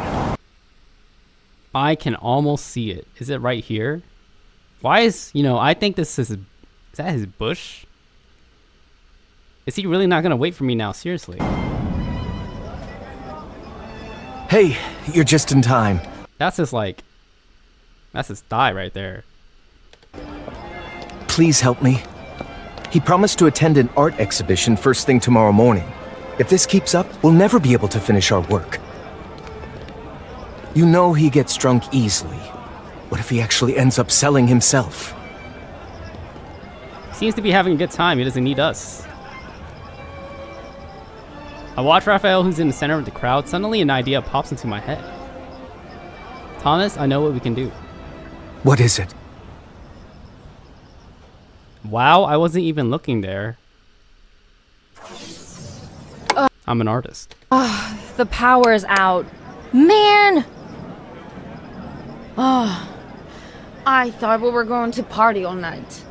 I can almost see it. Is it right here? Why is, I think this is that his bush? Is he really not gonna wait for me now? Seriously. Hey, you're just in time. That's his thigh right there. Please help me. He promised to attend an art exhibition first thing tomorrow morning. If this keeps up, we'll never be able to finish our work. You know he gets drunk easily. What if he actually ends up selling himself? He seems to be having a good time. He doesn't need us. I watch Rafayel, who's in the center of the crowd. Suddenly an idea pops into my head. Thomas, I know what we can do. What is it? Wow, I wasn't even looking there. I'm an artist. The power is out. Man! Oh, I thought we were going to party all night.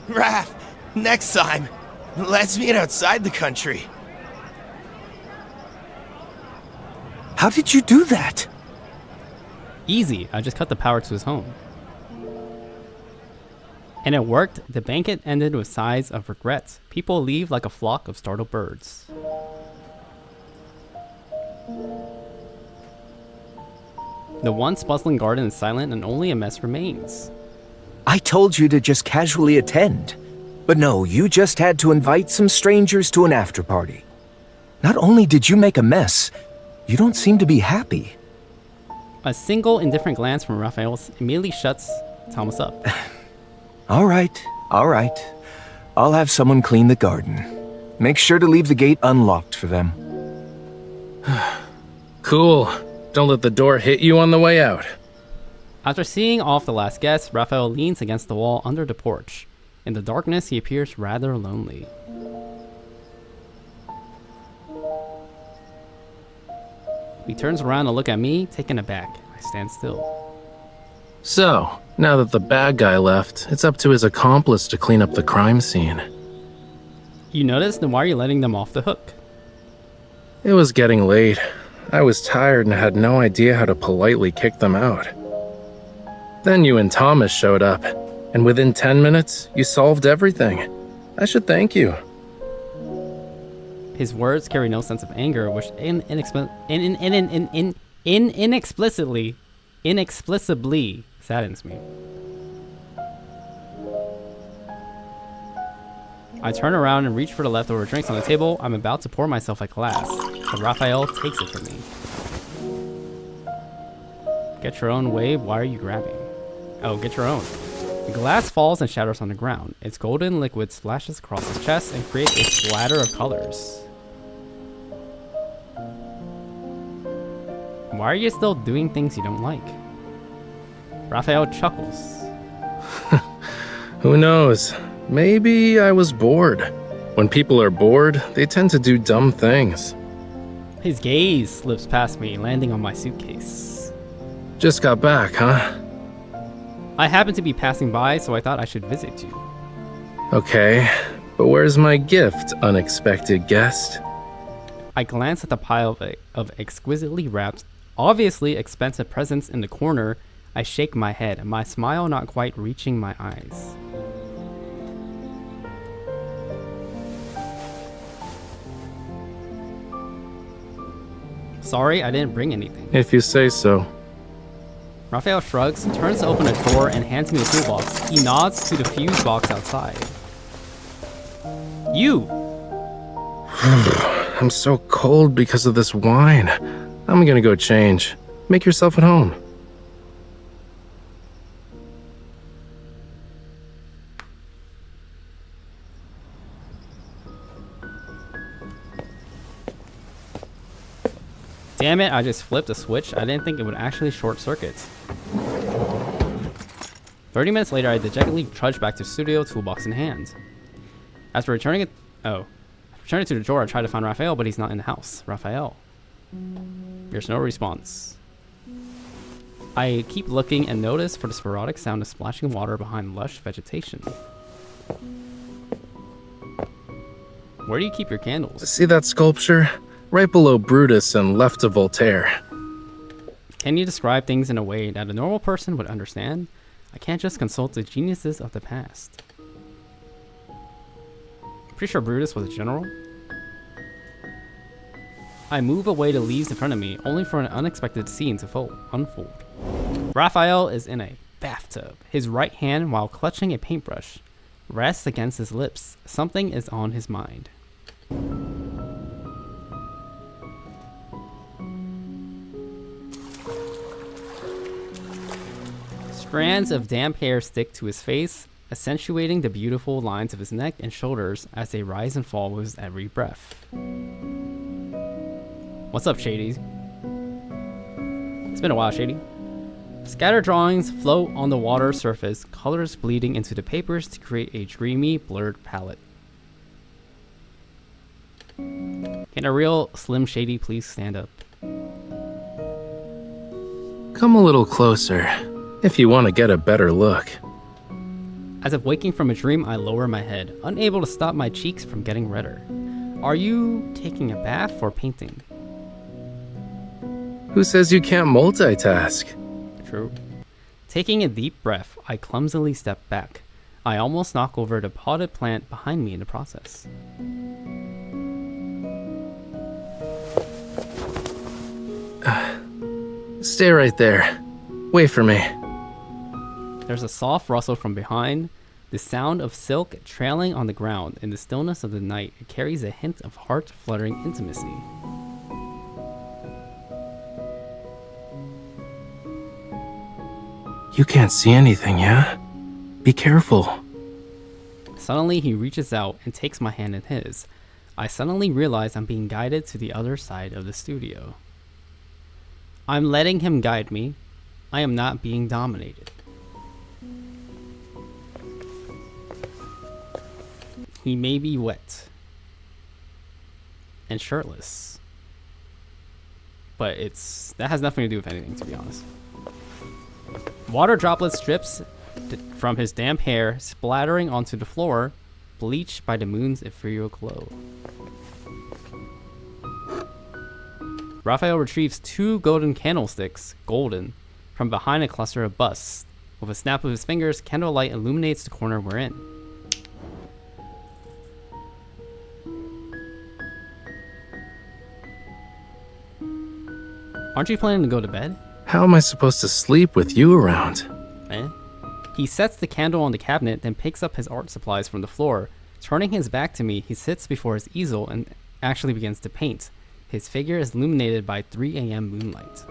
Raph, next time, let's meet outside the country. How did you do that? Easy. I just cut the power to his home. And it worked. The banquet ended with sighs of regret. People leave like a flock of startled birds. The once bustling garden is silent and only a mess remains. I told you to just casually attend. But no, you just had to invite some strangers to an after party. Not only did you make a mess, you don't seem to be happy. A single indifferent glance from Rafayel immediately shuts Thomas up. All right. I'll have someone clean the garden. Make sure to leave the gate unlocked for them. Cool. Don't let the door hit you on the way out. After seeing off the last guest, Rafayel leans against the wall under the porch. In the darkness, he appears rather lonely. He turns around to look at me, taken aback. I stand still. So, now that the bad guy left, it's up to his accomplice to clean up the crime scene. You noticed? Then why are you letting them off the hook? It was getting late. I was tired and had no idea how to politely kick them out. Then you and Thomas showed up, and within 10 minutes, you solved everything. I should thank you. His words carry no sense of anger, which inexplicably saddens me. I turn around and reach for the leftover drinks on the table. I'm about to pour myself a glass, but Rafayel takes it from me. Get your own way. Why are you grabbing? Oh, get your own. The glass falls and shatters on the ground. Its golden liquid splashes across his chest and creates a splatter of colors. Why are you still doing things you don't like? Rafayel chuckles. Who knows? Maybe I was bored. When people are bored, they tend to do dumb things. His gaze slips past me, landing on my suitcase. Just got back, huh? I happened to be passing by, so I thought I should visit you. Okay, but where's my gift, unexpected guest? I glance at the pile of exquisitely wrapped, obviously expensive presents in the corner. I shake my head, my smile not quite reaching my eyes. Sorry, I didn't bring anything. If you say so. Rafayel shrugs, turns to open a drawer, and hands me a toolbox. He nods to the fuse box outside. You! I'm so cold because of this wine. I'm gonna go change. Make yourself at home. Damn it, I just flipped a switch. I didn't think it would actually short circuit. 30 minutes later, I dejectedly trudged back to the studio, toolbox in hand. After returning it to the drawer, I tried to find Rafayel, but he's not in the house. Rafayel. There's no response. I keep looking and notice for the sporadic sound of splashing water behind lush vegetation. Where do you keep your candles? See that sculpture? Right below Brutus and left of Voltaire. Can you describe things in a way that a normal person would understand? I can't just consult the geniuses of the past. Pretty sure Brutus was a general. I move away the leaves in front of me, only for an unexpected scene to unfold. Rafayel is in a bathtub. His right hand, while clutching a paintbrush, rests against his lips. Something is on his mind. Strands of damp hair stick to his face, accentuating the beautiful lines of his neck and shoulders as they rise and fall with his every breath. What's up, Shady? It's been a while, Shady. Scattered drawings float on the water surface, colors bleeding into the papers to create a dreamy, blurred palette. Can a real Slim Shady please stand up? Come a little closer, if you want to get a better look. As if waking from a dream, I lower my head, unable to stop my cheeks from getting redder. Are you taking a bath or painting? Who says you can't multitask? True. Taking a deep breath, I clumsily step back. I almost knock over the potted plant behind me in the process. Stay right there. Wait for me. There's a soft rustle from behind, the sound of silk trailing on the ground. In the stillness of the night, it carries a hint of heart-fluttering intimacy. You can't see anything, yeah? Be careful. Suddenly, he reaches out and takes my hand in his. I suddenly realize I'm being guided to the other side of the studio. I'm letting him guide me. I am not being dominated. He may be wet and shirtless, but that has nothing to do with anything, to be honest. Water droplets drips from his damp hair, splattering onto the floor, bleached by the moon's ethereal glow. Rafayel retrieves 2 golden candlesticks, from behind a cluster of busts. With a snap of his fingers, candlelight illuminates the corner we're in. Aren't you planning to go to bed? How am I supposed to sleep with you around? He sets the candle on the cabinet, then picks up his art supplies from the floor. Turning his back to me, he sits before his easel and actually begins to paint. His figure is illuminated by 3 a.m. moonlight.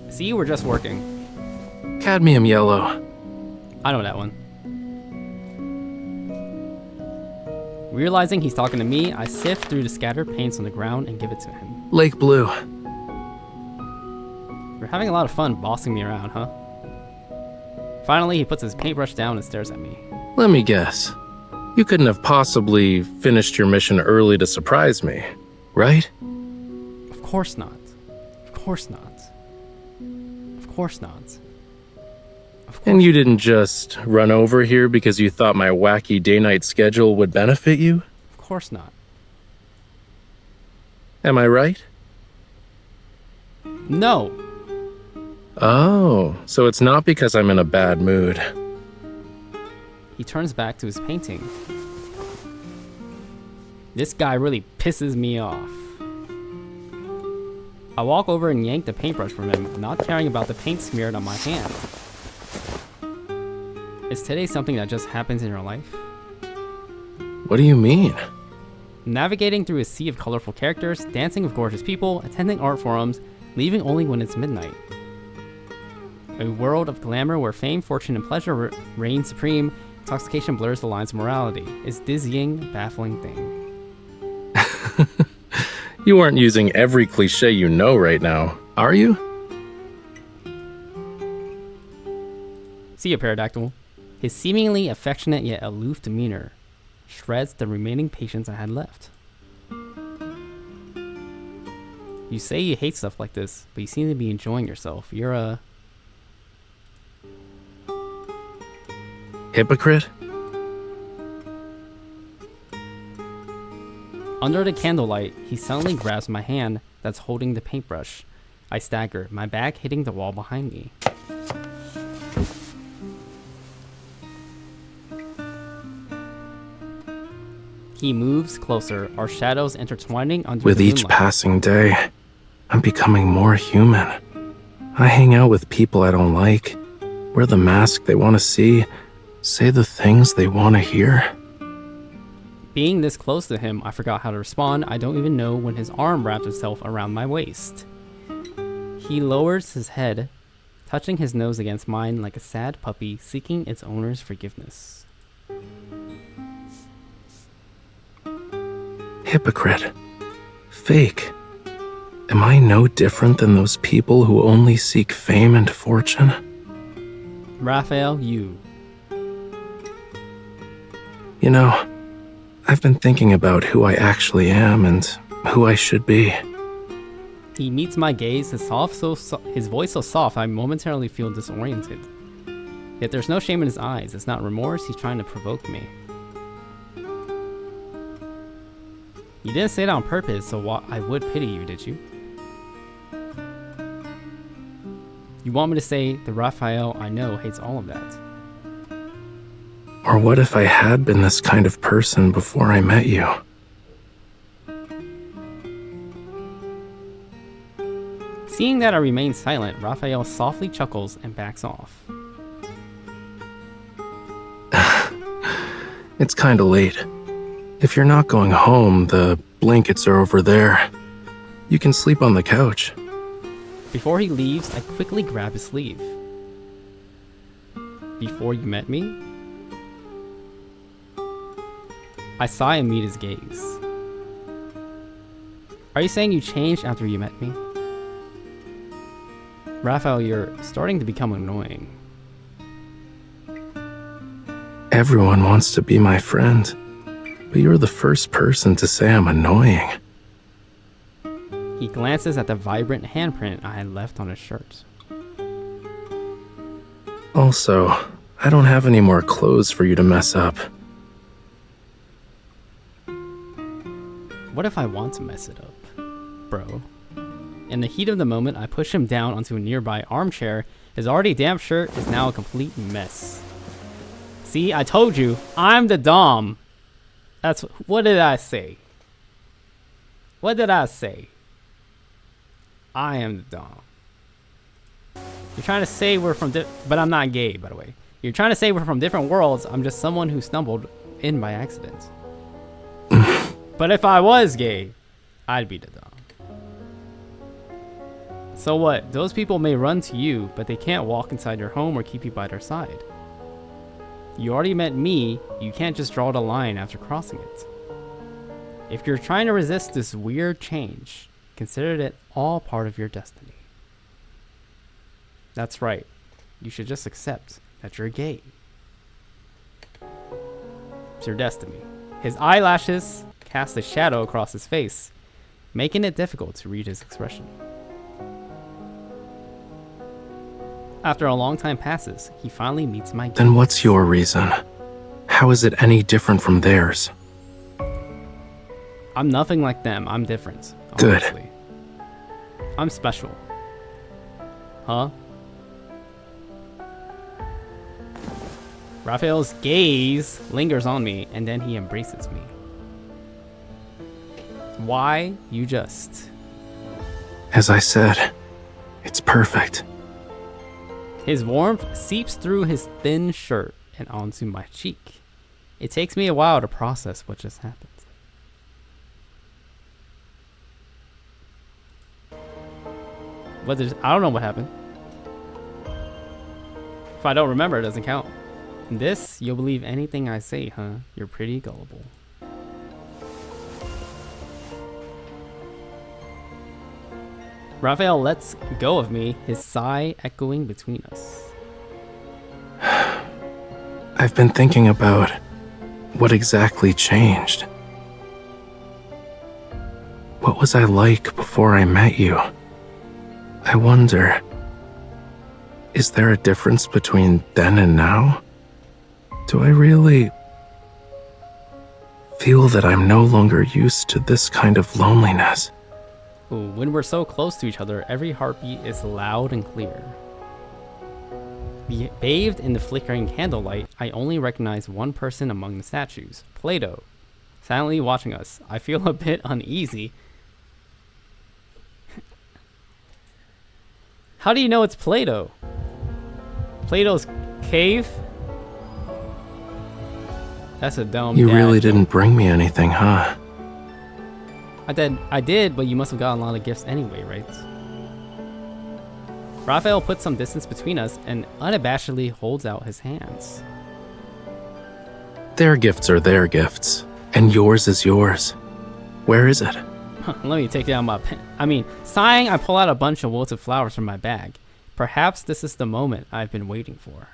See, we're just working. Cadmium yellow. I know that one. Realizing he's talking to me, I sift through the scattered paints on the ground and give it to him. Lake blue. You're having a lot of fun bossing me around, huh? Finally, he puts his paintbrush down and stares at me. Let me guess. You couldn't have possibly finished your mission early to surprise me, right? Of course not. Of course not. Of course not. Of course. And you didn't just run over here because you thought my wacky day-night schedule would benefit you? Of course not. Am I right? No. Oh, so it's not because I'm in a bad mood. He turns back to his painting. This guy really pisses me off. I walk over and yank the paintbrush from him, not caring about the paint smeared on my hand. Is today something that just happens in your life? What do you mean? Navigating through a sea of colorful characters, dancing with gorgeous people, attending art forums, leaving only when it's midnight. A world of glamour where fame, fortune, and pleasure reign supreme, intoxication blurs the lines of morality. It's dizzying, baffling thing. You aren't using every cliche you know right now, are you? See ya, Pterodactyl. His seemingly affectionate yet aloof demeanor shreds the remaining patience I had left. You say you hate stuff like this, but you seem to be enjoying yourself. You're a... hypocrite? Under the candlelight, he suddenly grabs my hand that's holding the paintbrush. I stagger, my back hitting the wall behind me. He moves closer, our shadows intertwining under With the each moonlight. passing day, I'm becoming more human. I hang out with people I don't like, wear the mask they want to see, say the things they want to hear. Being this close to him, I forgot how to respond. I don't even know when his arm wrapped itself around my waist. He lowers his head, touching his nose against mine like a sad puppy seeking its owner's forgiveness. Hypocrite. Fake. Am I no different than those people who only seek fame and fortune? Raphael, you. You know, I've been thinking about who I actually am and who I should be. He meets my gaze, his voice so soft I momentarily feel disoriented. Yet there's no shame in his eyes. It's not remorse, he's trying to provoke me. You didn't say it on purpose, so I would pity you, did you? You want me to say the Raphael I know hates all of that? Or what if I had been this kind of person before I met you? Seeing that I remain silent, Raphael softly chuckles and backs off. It's kinda late. If you're not going home, the blankets are over there. You can sleep on the couch. Before he leaves, I quickly grab his sleeve. Before you met me? I sigh and meet his gaze. Are you saying you changed after you met me? Raphael, you're starting to become annoying. Everyone wants to be my friend, but you're the first person to say I'm annoying. He glances at the vibrant handprint I had left on his shirt. Also, I don't have any more clothes for you to mess up. What if I want to mess it up, bro? In the heat of the moment, I push him down onto a nearby armchair. His already damp shirt is now a complete mess. See, I told you, I'm the Dom. What did I say? What did I say? I am the Dom. You're trying to say we're from but I'm not gay, by the way. You're trying to say we're from different worlds. I'm just someone who stumbled in by accident. But if I was gay, I'd be the Dom. So what? Those people may run to you, but they can't walk inside your home or keep you by their side. You already met me, you can't just draw the line after crossing it. If you're trying to resist this weird change, consider it all part of your destiny. That's right. You should just accept that you're gay. It's your destiny. His eyelashes cast a shadow across his face, making it difficult to read his expression. After a long time passes, he finally meets my gaze. Then what's your reason? How is it any different from theirs? I'm nothing like them. I'm different. Good. Honestly. I'm special. Huh? Raphael's gaze lingers on me, and then he embraces me. Why? You just... As I said, it's perfect. His warmth seeps through his thin shirt and onto my cheek. It takes me a while to process what just happened. I don't know what happened. If I don't remember, it doesn't count. In this, you'll believe anything I say, huh? You're pretty gullible. Raphael lets go of me, his sigh echoing between us. I've been thinking about what exactly changed. What was I like before I met you? I wonder, is there a difference between then and now? Do I really feel that I'm no longer used to this kind of loneliness? Ooh, when we're so close to each other, every heartbeat is loud and clear. Bathed in the flickering candlelight, I only recognize one person among the statues, Plato, silently watching us. I feel a bit uneasy. How do you know it's Plato? Plato's cave? That's a dumb You dad really joke. didn't bring me anything, huh? I did, but you must have gotten a lot of gifts anyway, right? Raphael puts some distance between us and unabashedly holds out his hands. Their gifts are their gifts, and yours is yours. Where is it? Let me take down my pen. Sighing, I pull out a bunch of wilted flowers from my bag. Perhaps this is the moment I've been waiting for.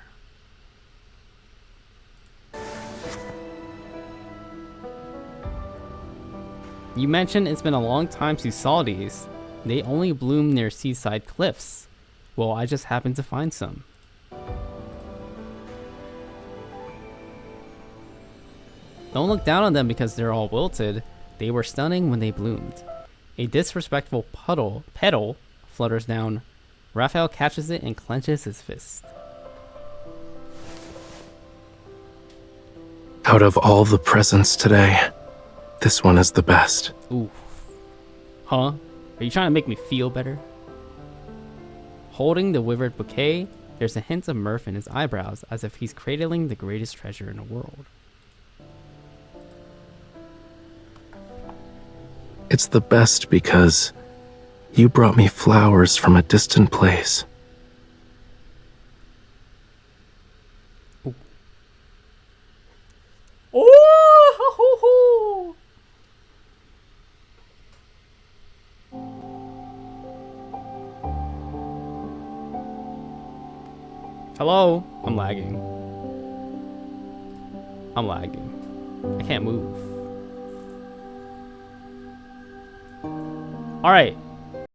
You mentioned it's been a long time since you saw these. They only bloom near seaside cliffs. Well, I just happened to find some. Don't look down on them because they're all wilted. They were stunning when they bloomed. A disrespectful petal flutters down. Raphael catches it and clenches his fist. Out of all the presents today, this one is the best. Ooh. Huh? Are you trying to make me feel better? Holding the withered bouquet, there's a hint of mirth in his eyebrows, as if he's cradling the greatest treasure in the world. It's the best because you brought me flowers from a distant place. Ooh. Oh! Hello? I'm lagging. I can't move. Alright.